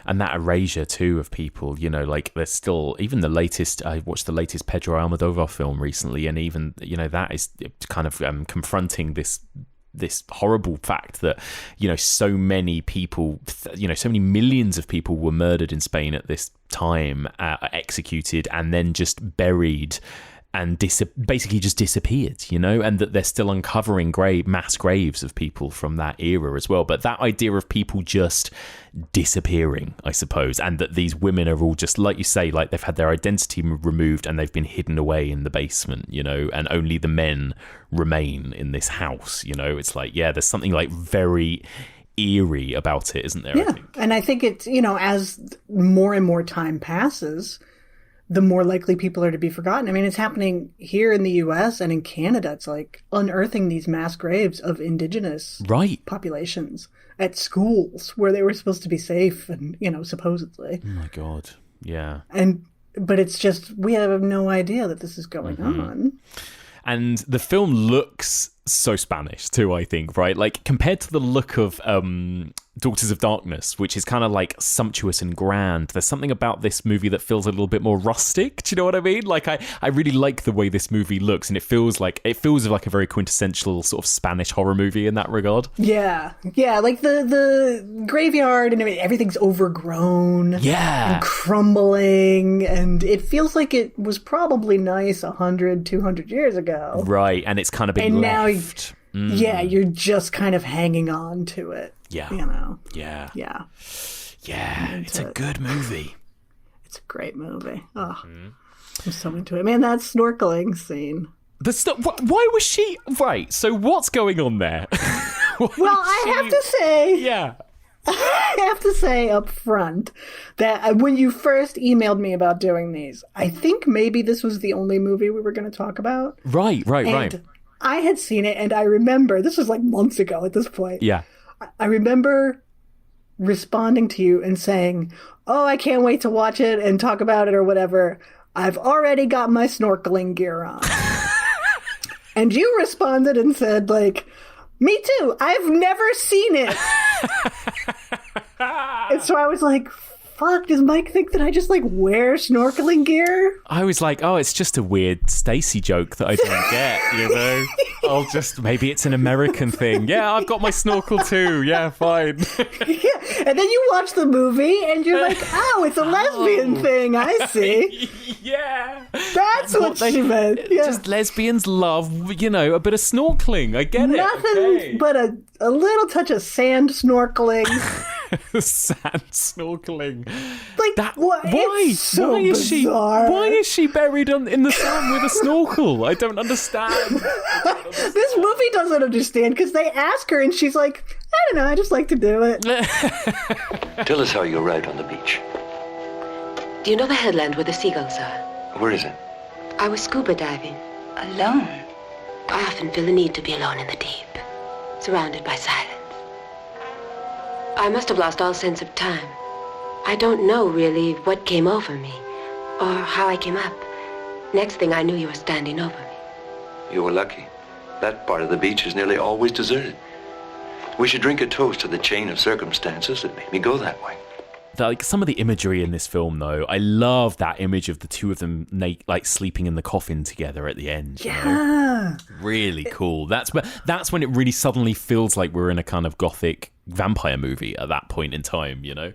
And that erasure too of people, you know, like there's still, even the latest, I watched the latest Pedro Almodovar film recently, and even, you know, that is kind of confronting this horrible fact that, you know, so many people, you know, so many millions of people were murdered in Spain at this time, executed and then just buried and basically just disappeared, you know, and that they're still uncovering mass graves of people from that era as well. But that idea of people just disappearing, I suppose, and that these women are all just, like you say, like they've had their identity removed and they've been hidden away in the basement, you know, and only the men remain in this house, you know. It's like, yeah, there's something like very eerie about it, isn't there? Yeah, and I think it's, you know, as more and more time passes, the more likely people are to be forgotten. I mean, it's happening here in the US and in Canada. It's like unearthing these mass graves of indigenous populations at schools where they were supposed to be safe and, you know, supposedly. Oh my God. Yeah. And but it's just, we have no idea that this is going on. And the film looks so Spanish too, I think, right? Like, compared to the look of Daughters of Darkness, which is kind of like sumptuous and grand, there's something about this movie that feels a little bit more rustic. Do you know what I mean? Like, I really like the way this movie looks, and it feels like a very quintessential sort of Spanish horror movie in that regard. Yeah, like the graveyard and everything's overgrown, and crumbling, and it feels like it was probably nice 100, 200 years ago, right? And it's kind of been left. Yeah, you're just kind of hanging on to it. Yeah. You know? Yeah. Yeah. Yeah. It's a good movie. It's a great movie. Oh, I'm so into it. Man, that snorkeling scene. Why was she... Right, so what's going on there? Well, I have to say... Yeah. I have to say up front that when you first emailed me about doing these, I think maybe this was the only movie we were going to talk about. Right. I had seen it, and I remember, this was like months ago at this point. Yeah. I remember responding to you and saying, oh, I can't wait to watch it and talk about it or whatever. I've already got my snorkeling gear on. And you responded and said, like, me too. I've never seen it. And so I was like, fuck, does Mike think that I just like wear snorkeling gear? I was like, oh, it's just a weird Stacie joke that I don't get, you know? Maybe it's an American thing. Yeah, I've got my snorkel too. Yeah, fine. Yeah. And then you watch the movie and you're like, oh, it's a lesbian thing. I see. Yeah. That's what she meant. Yeah. Just lesbians love, you know, a bit of snorkeling. I get Nothing but a little touch of sand snorkeling. Sand snorkeling. Like that. Why? It's so bizarre. Why is she buried in the sand with a snorkel? I don't understand. This movie doesn't understand because they ask her and she's like, I don't know, I just like to do it. Tell us how you arrived on the beach. Do you know the headland where the seagulls are? Where is it? I was scuba diving. Alone? I often feel the need to be alone in the deep, surrounded by silence. I must have lost all sense of time. I don't know really what came over me, or how I came up. Next thing I knew, you were standing over me. You were lucky. That part of the beach is nearly always deserted. We should drink a toast to the chain of circumstances that made me go that way. Like, some of the imagery in this film, though, I love that image of the two of them like sleeping in the coffin together at the end. Yeah, you know? Really cool. That's when it really suddenly feels like we're in a kind of gothic vampire movie at that point in time. You know?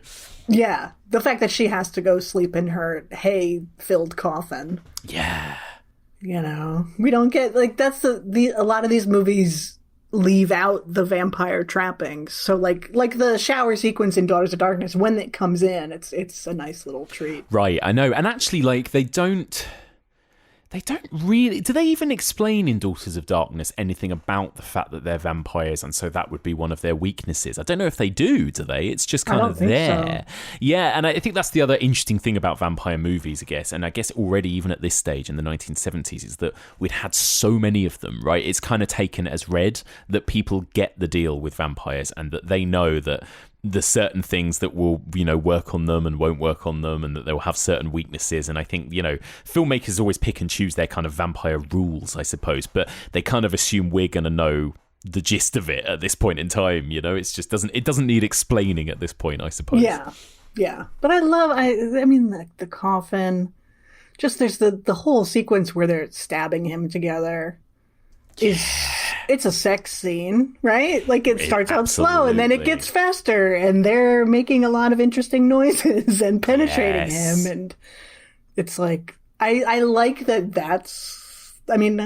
Yeah, the fact that she has to go sleep in her hay-filled coffin. Yeah, you know, we don't get like that's a lot of these movies leave out the vampire trappings. So like the shower sequence in Daughters of Darkness, when it comes in, it's a nice little treat. Right, I know. And actually, like, they don't really... Do they even explain in Daughters of Darkness anything about the fact that they're vampires, and so that would be one of their weaknesses? I don't know if they do they? It's just kind of there. So. Yeah, and I think that's the other interesting thing about vampire movies, I guess, and I guess already even at this stage in the 1970s, is that we'd had so many of them, right? It's kind of taken as read that people get the deal with vampires and that they know that there's certain things that will, you know, work on them and won't work on them, and that they'll have certain weaknesses. And I think, you know, filmmakers always pick and choose their kind of vampire rules, I suppose, but they kind of assume we're going to know the gist of it at this point in time. You know, it doesn't need explaining at this point, I suppose. Yeah. But I mean, the coffin, just there's the whole sequence where they're stabbing him together. It's a sex scene, right? Like, it starts out slow and then it gets faster, and they're making a lot of interesting noises and penetrating him, and it's like I like that's. I mean,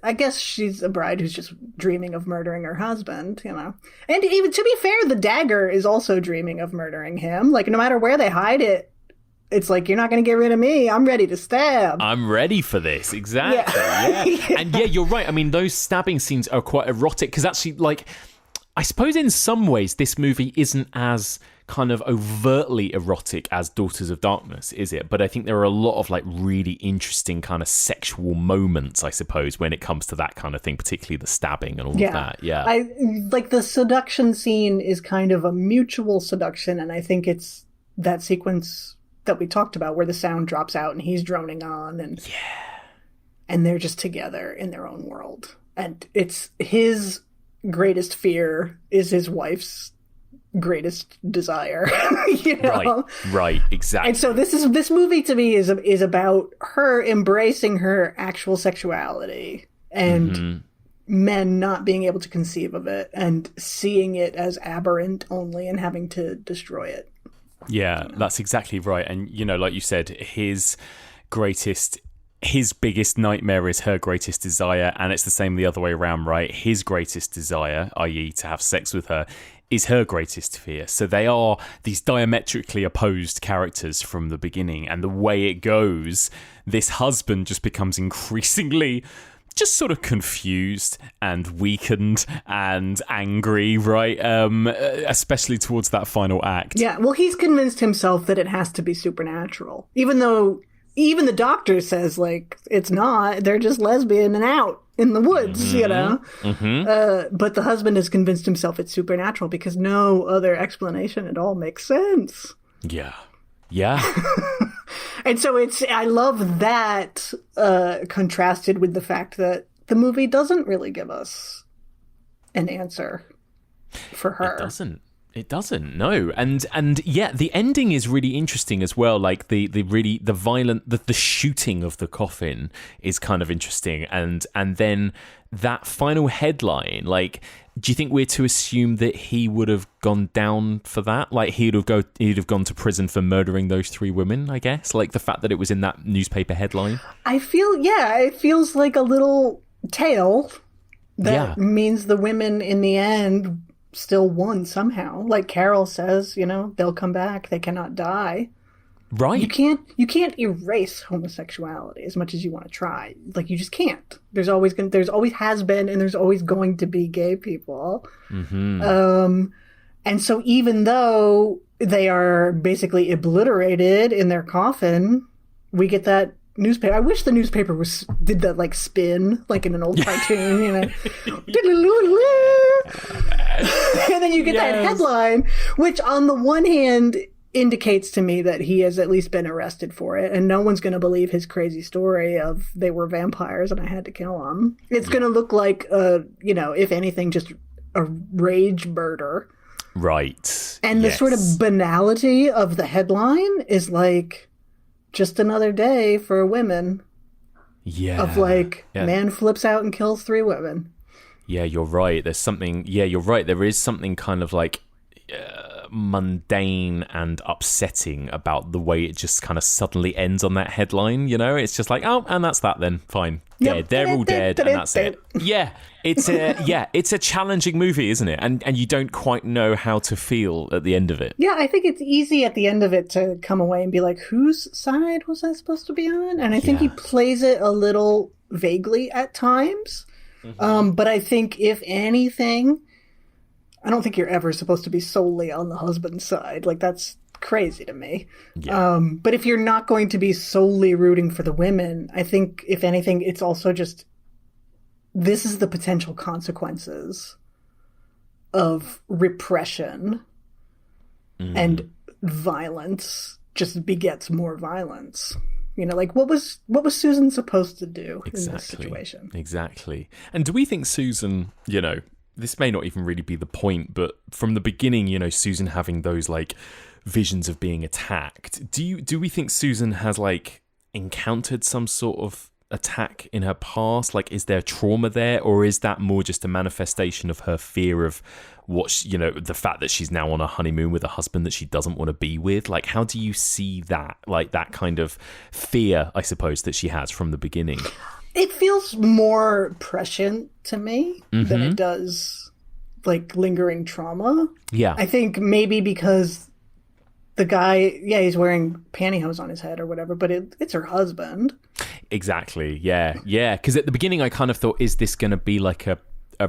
I guess she's a bride who's just dreaming of murdering her husband, you know. And even to be fair, the dagger is also dreaming of murdering him. Like, no matter where they hide it, it's like, you're not going to get rid of me. I'm ready to stab. I'm ready for this. Exactly. Yeah. And yeah, you're right. I mean, those stabbing scenes are quite erotic because actually, like, I suppose in some ways this movie isn't as kind of overtly erotic as Daughters of Darkness, is it? But I think there are a lot of like really interesting kind of sexual moments, I suppose, when it comes to that kind of thing, particularly the stabbing and all of that. Yeah. I like the seduction scene is kind of a mutual seduction, and I think it's that sequence that we talked about, where the sound drops out and he's droning on, and they're just together in their own world. And it's his greatest fear is his wife's greatest desire. You know? Right, exactly. And so this movie to me is about her embracing her actual sexuality and men not being able to conceive of it and seeing it as aberrant only and having to destroy it. Yeah, that's exactly right. And, you know, like you said, his biggest nightmare is her greatest desire, and it's the same the other way around, right? His greatest desire, i.e. to have sex with her, is her greatest fear. So they are these diametrically opposed characters from the beginning, and the way it goes, this husband just becomes increasingly just sort of confused and weakened and angry, right? Especially towards that final act. Yeah, well, he's convinced himself that it has to be supernatural, even though even the doctor says, like, it's not. They're just lesbian and out in the woods, you know? But the husband has convinced himself it's supernatural because no other explanation at all makes sense. Yeah. And so I love that contrasted with the fact that the movie doesn't really give us an answer for her. It doesn't, no. And yeah, the ending is really interesting as well. Like the violent, the shooting of the coffin is kind of interesting. And then that final headline, like, do you think we're to assume that he would have gone down for that? Like he'd have gone to prison for murdering those 3 women, I guess? Like the fact that it was in that newspaper headline? It feels like a little tale that means the women in the end still won somehow. Like Carol says, you know, they'll come back, they cannot die. Right. You can't erase homosexuality as much as you want to try. Like, you just can't. There's always has been, and there's always going to be gay people. And so even though they are basically obliterated in their coffin, we get that newspaper. I wish the newspaper did that like spin, like in an old cartoon, you know. And then you get that headline, which on the one hand indicates to me that he has at least been arrested for it, and no one's going to believe his crazy story of they were vampires and I had to kill them. It's going to look like, you know, if anything, just a rage murder. Right. And the sort of banality of the headline is like, just another day for women. Yeah. Of like, man flips out and kills 3 women. Yeah, you're right. There's something, you're right. There is something kind of like mundane and upsetting about the way it just kind of suddenly ends on that headline, you know? It's just like, oh, and that's that then. Fine. Dead. They're all dead, and that's it. Yeah. It's a challenging movie, isn't it? And you don't quite know how to feel at the end of it. Yeah, I think it's easy at the end of it to come away and be like, whose side was I supposed to be on? And I think he plays it a little vaguely at times. But I think, if anything, I don't think you're ever supposed to be solely on the husband's side. Like, that's crazy to me. Yeah. But if you're not going to be solely rooting for the women, I think, if anything, it's also just, this is the potential consequences of repression and violence just begets more violence. You know, like, what was Susan supposed to do in this situation? Exactly. And do we think Susan, you know, this may not even really be the point, but from the beginning, you know, Susan having those like visions of being attacked, do we think Susan has like encountered some sort of attack in her past? Like, is there trauma there, or is that more just a manifestation of her fear of the fact that she's now on a honeymoon with a husband that she doesn't want to be with? Like, how do you see that, like that kind of fear, I suppose, that she has from the beginning? It feels more prescient to me than it does like lingering trauma. Yeah. I think maybe because the guy, he's wearing pantyhose on his head or whatever, but it's her husband. Exactly. Yeah. Yeah. Because at the beginning I kind of thought, is this going to be like a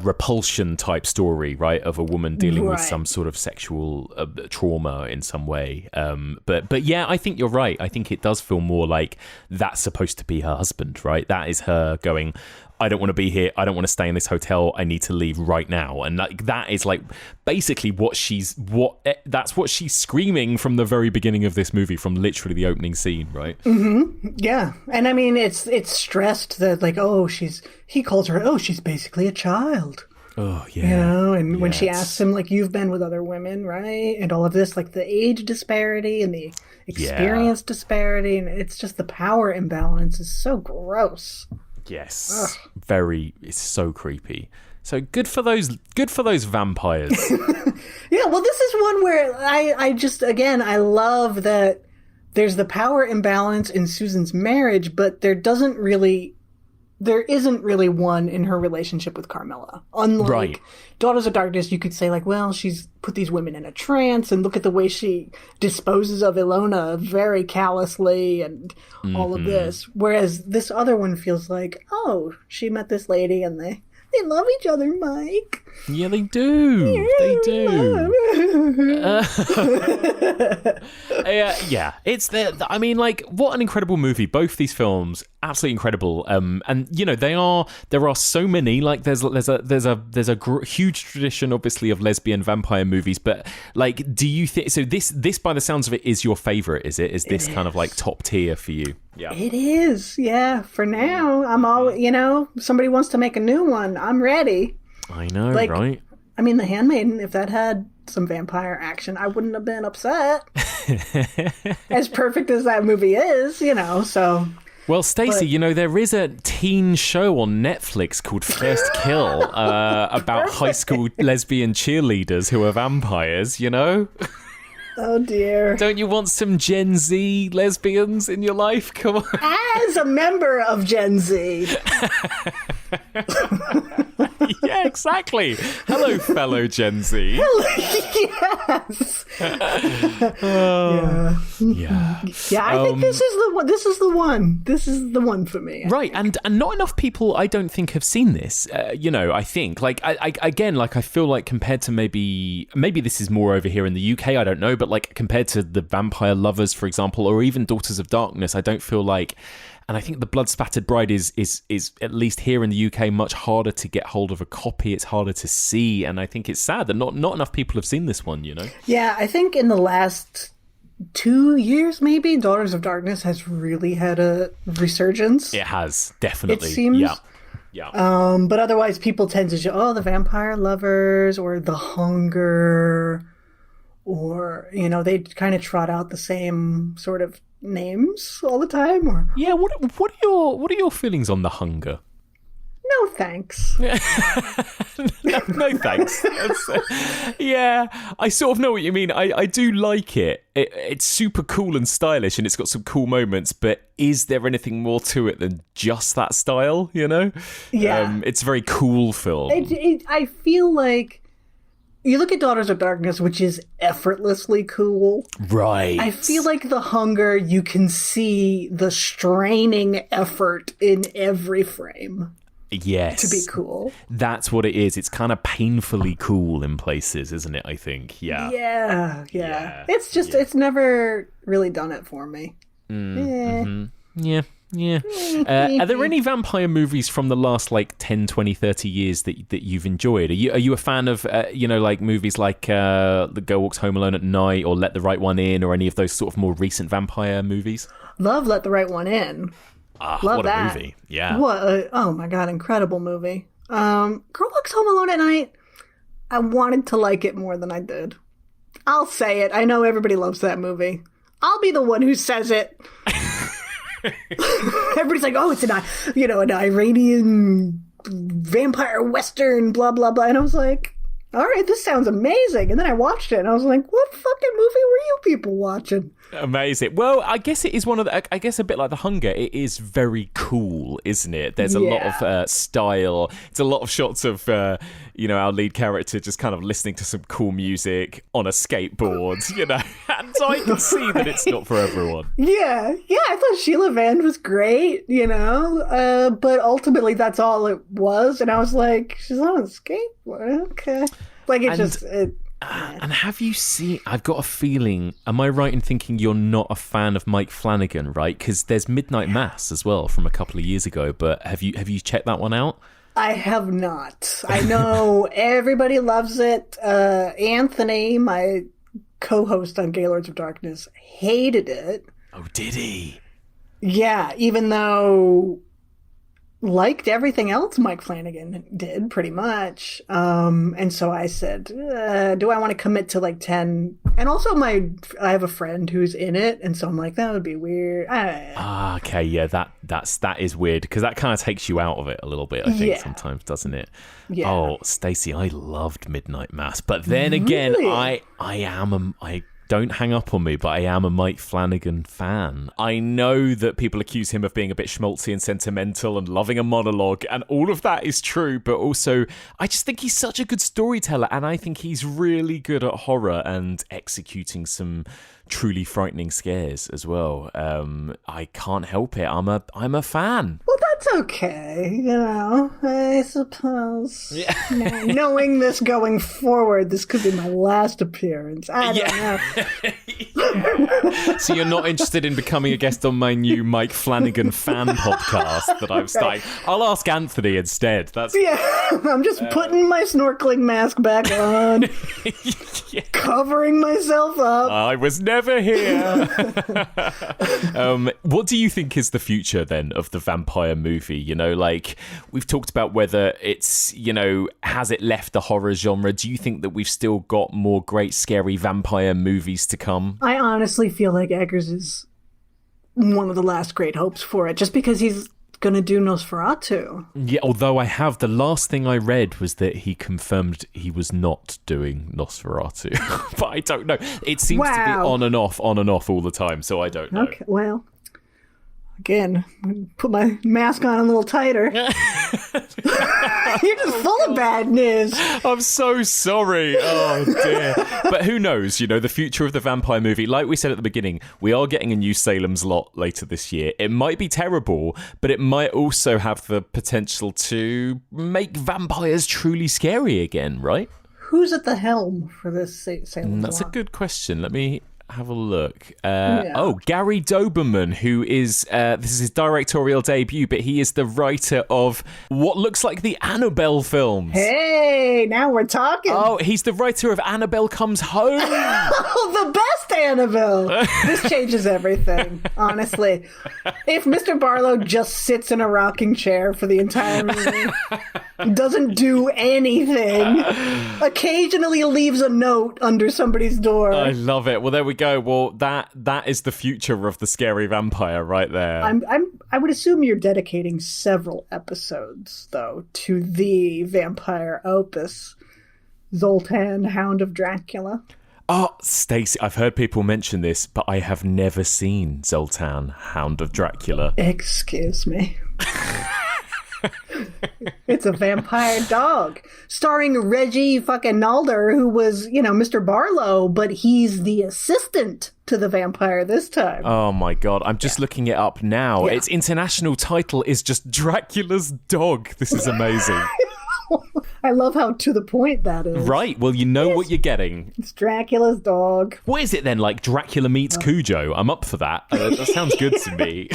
repulsion type story, right, of a woman dealing with some sort of sexual trauma in some way, but yeah, I think you're right. I think it does feel more like that's supposed to be her husband, right? That is her going, I don't want to be here. I don't want to stay in this hotel. I need to leave right now. And like that is like basically that's what she's screaming from the very beginning of this movie, from literally the opening scene, right? Mm-hmm. Yeah. And I mean, it's stressed that like, he calls her, she's basically a child. Oh, yeah. You know, and when she asks him, like, you've been with other women, right? And all of this, like, the age disparity and the experience disparity, and it's just the power imbalance is so gross. Yes. Ugh. It's so creepy. So good for those vampires. Yeah, well, this is one where I love that there's the power imbalance in Susan's marriage, but there isn't really one in her relationship with Carmela. Unlike Daughters of Darkness, you could say, like, well, she's put these women in a trance, and look at the way she disposes of Ilona very callously and all of this. Whereas this other one feels like, she met this lady and they love each other, Mike. Yeah, they do. They do. Yeah, it's I mean, like, what an incredible movie. Both these films, absolutely incredible. And you know, there are so many. Like, there's a huge tradition, obviously, of lesbian vampire movies. But like, do you think so? This by the sounds of it is your favorite? Is it? Is this kind of like top tier for you? Yeah, it is. Yeah, for now, I'm all, somebody wants to make a new one, I'm ready. I know, right? I mean, The Handmaiden, if that had some vampire action, I wouldn't have been upset. As perfect as that movie is, so. Well, Stacie, there is a teen show on Netflix called First Kill about high school lesbian cheerleaders who are vampires, Oh, dear. Don't you want some Gen Z lesbians in your life? Come on. As a member of Gen Z. Yeah, exactly. Hello, fellow Gen Z. Yes. Yeah, I think this is the one. This is the one. This is the one for me. Right, and not enough people, I don't think, have seen this. I think, like, I feel like compared to maybe this is more over here in the UK, I don't know, but like compared to the Vampire Lovers, for example, or even Daughters of Darkness, I don't feel like. And I think the Blood Spattered Bride is at least here in the UK much harder to get hold of a copy. It's harder to see, and I think it's sad that not enough people have seen this one. Yeah, I think in the last 2 years, maybe Daughters of Darkness has really had a resurgence. It has, definitely. It seems. Yeah. But otherwise, people tend to show, the Vampire Lovers or The Hunger, or they kind of trot out the same sort of names all the time. Or what are your feelings on The Hunger? No thanks. no thanks. I sort of know what you mean. I do like it. It's super cool and stylish, and it's got some cool moments, but is there anything more to it than just that style, Yeah. It's a very cool film. I feel like you look at Daughters of Darkness, which is effortlessly cool. Right. I feel like The Hunger, you can see the straining effort in every frame. Yes. To be cool. That's what it is. It's kind of painfully cool in places, isn't it, I think? Yeah. Yeah. It's just, it's never really done it for me. Yeah. Are there any vampire movies from the last 10, 20, 30 years that you've enjoyed? Are you a fan of like movies like The Girl Walks Home Alone at Night or Let the Right One In, or any of those sort of more recent vampire movies? Love Let the Right One In. Love what that. A movie. Yeah. Oh my god, incredible movie. Girl Walks Home Alone at Night, I wanted to like it more than I did. I'll say it. I know everybody loves that movie. I'll be the one who says it. Everybody's like, it's an Iranian vampire western, blah blah blah, and I was like, all right, this sounds amazing. And then I watched it and I was like, what fucking movie were you people watching? Amazing. Well, I guess it is I guess a bit like The Hunger, it is very cool, isn't it? There's a lot of style. It's a lot of shots of our lead character just kind of listening to some cool music on a skateboard, and so I can see that it's not for everyone. Yeah, I thought Sheila Vand was great, but ultimately that's all it was, and I was like, she's on a skateboard, okay. Like, it's And have you seen... I've got a feeling... Am I right in thinking you're not a fan of Mike Flanagan, right? Because there's Midnight Mass as well from a couple of years ago, but have you checked that one out? I have not. I know everybody loves it. Anthony, my co-host on Gaylords of Darkness, hated it. Oh, did he? Yeah, even though liked everything else Mike Flanagan did, pretty much. And so I said, do I want to commit to like 10? And also I have a friend who's in it, and so I'm like, that would be weird. Okay, yeah, that is weird, because that kind of takes you out of it a little bit, I think, sometimes, doesn't it? Yeah. Oh, Stacie, I loved Midnight Mass, but then again, I don't hang up on me, but I am a Mike Flanagan fan. I know that people accuse him of being a bit schmaltzy and sentimental and loving a monologue, and all of that is true, but also I just think he's such a good storyteller, and I think he's really good at horror and executing some truly frightening scares as well. I can't help it. I'm a fan. Well, that's okay, I suppose. Yeah. Knowing this going forward, this could be my last appearance. I don't know. So you're not interested in becoming a guest on my new Mike Flanagan fan podcast that I'm starting? Right. I'll ask Anthony instead. I'm just putting my snorkeling mask back on, covering myself up. I was never here. What do you think is the future then of the vampire movie? Like we've talked about whether it's, has it left the horror genre? Do you think that we've still got more great scary vampire movies to come? I honestly feel like Eggers is one of the last great hopes for it, just because he's going to do Nosferatu. Yeah, although the last thing I read was that he confirmed he was not doing Nosferatu. But I don't know. It seems to be on and off all the time, so I don't know. Okay, well, again, put my mask on a little tighter. You're just full of bad news. I'm so sorry. Oh, dear. But who knows, the future of the vampire movie. Like we said at the beginning, we are getting a new Salem's Lot later this year. It might be terrible, but it might also have the potential to make vampires truly scary again, right? Who's at the helm for this Salem's Lot? That's a good question. Let me have a look. Oh, Gary Doberman, who is this is his directorial debut, but he is the writer of what looks like the Annabelle films. Hey, now we're talking. Oh, he's the writer of Annabelle Comes Home. Oh, the best Annabelle. This changes everything, honestly. If Mr. Barlow just sits in a rocking chair for the entire movie, doesn't do anything, occasionally leaves a note under somebody's door. I love it. Well, there we go. Well, that is the future of the scary vampire right there. I would assume you're dedicating several episodes, though, to the vampire opus, Zoltan, Hound of Dracula. Oh, Stacie, I've heard people mention this, but I have never seen Zoltan, Hound of Dracula. Excuse me. It's a vampire dog starring Reggie fucking Nalder, who was, Mr. Barlow, but he's the assistant to the vampire this time. Oh my God. I'm just looking it up now. Its international title is just Dracula's Dog. This is amazing. I love how to the point that is. Right. Well, you know what you're getting. It's Dracula's dog. What is it then? Like Dracula meets Cujo? I'm up for that. That sounds good to me.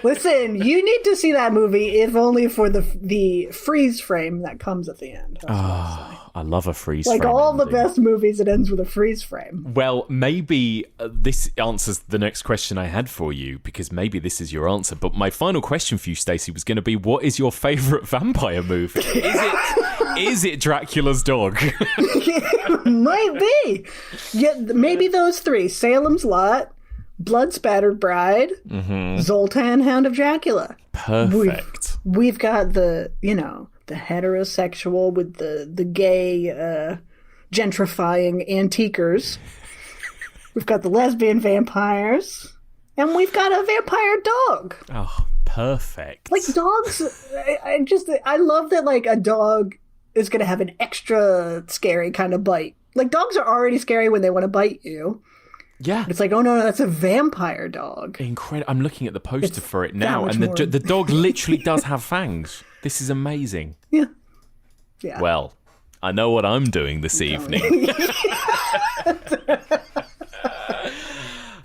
Listen, you need to see that movie, if only for the freeze frame that comes at the end. I love a freeze frame. Like all ending. the best movies, it ends with a freeze frame. Well, maybe this answers the next question I had for you, because maybe this is your answer. But my final question for you, Stacie, was going to be, what is your favourite vampire movie? Is it Dracula's Dog? It might be. Yeah, maybe those three. Salem's Lot, Blood Spattered Bride, Zoltan, Hound of Dracula. Perfect. We've got the heterosexual with the gay gentrifying antiquers. We've got the lesbian vampires. And we've got a vampire dog. Oh, perfect. Like dogs, I love that like a dog is going to have an extra scary kind of bite. Like dogs are already scary when they want to bite you. Yeah. But it's like, oh no, that's a vampire dog. Incredible. I'm looking at the poster for it now, and the dog literally does have fangs. This is amazing. Yeah. Well, I know what I'm doing this evening.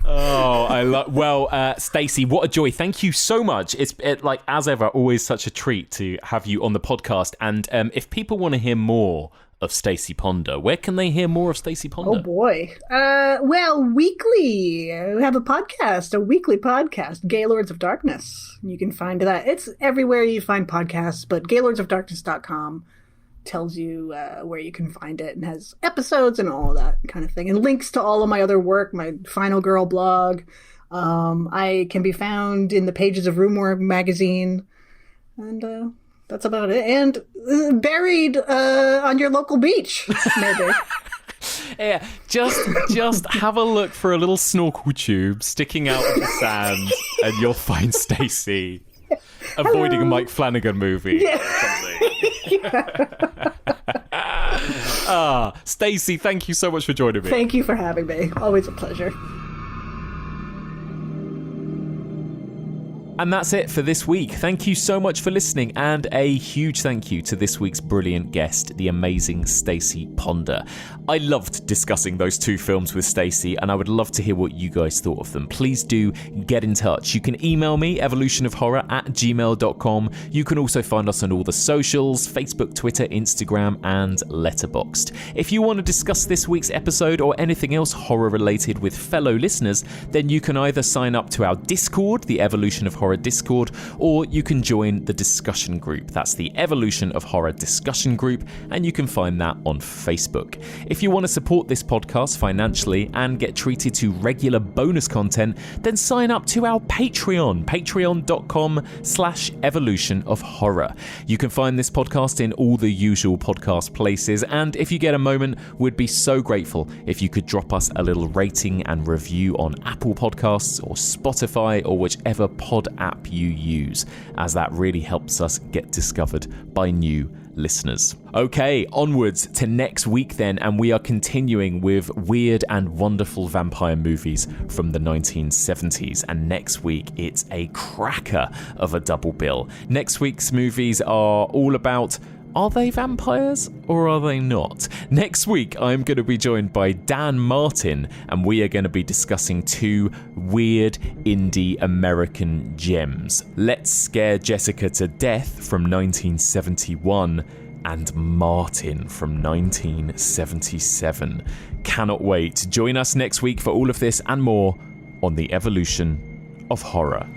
Oh, I love. Well, Stacie, what a joy! Thank you so much. It's like as ever, always such a treat to have you on the podcast. And if people want to hear more of Stacie Ponder, where can they hear more of Stacie Ponder? Oh boy. Well, weekly. We have a weekly podcast, Gaylords of Darkness. You can find that. It's everywhere you find podcasts, but gaylordsofdarkness.com tells you where you can find it and has episodes and all of that kind of thing. And links to all of my other work, my Final Girl blog. I can be found in the pages of Rumor magazine. And that's about it. And buried on your local beach, maybe. Yeah, just have a look for a little snorkel tube sticking out of the sand, and you'll find Stacie avoiding a Mike Flanagan movie. Yeah. Stacie, thank you so much for joining me. Thank you for having me. Always a pleasure. And that's it for this week. Thank you so much for listening, and a huge thank you to this week's brilliant guest, the amazing Stacie Ponder. I loved discussing those two films with Stacie, and I would love to hear what you guys thought of them. Please do get in touch. You can email me, evolutionofhorror@gmail.com. You can also find us on all the socials, Facebook, Twitter, Instagram, and Letterboxd. If you want to discuss this week's episode or anything else horror-related with fellow listeners, then you can either sign up to our Discord, the Evolution of Horror Discord, or you can join the discussion group. That's the Evolution of Horror discussion group, and you can find that on Facebook. If you want to support this podcast financially and get treated to regular bonus content, then sign up to our Patreon, patreon.com/evolutionofhorror. You can find this podcast in all the usual podcast places, and if you get a moment, we'd be so grateful if you could drop us a little rating and review on Apple Podcasts or Spotify or whichever pod app you use, as that really helps us get discovered by new listeners. Okay, onwards to next week then, and we are continuing with weird and wonderful vampire movies from the 1970s, and next week it's a cracker of a double bill. Next week's movies are all about, are they vampires or are they not? Next week, I'm going to be joined by Dan Martin, and we are going to be discussing two weird indie American gems. Let's Scare Jessica to Death from 1971 and Martin from 1977. Cannot wait. Join us next week for all of this and more on the Evolution of Horror.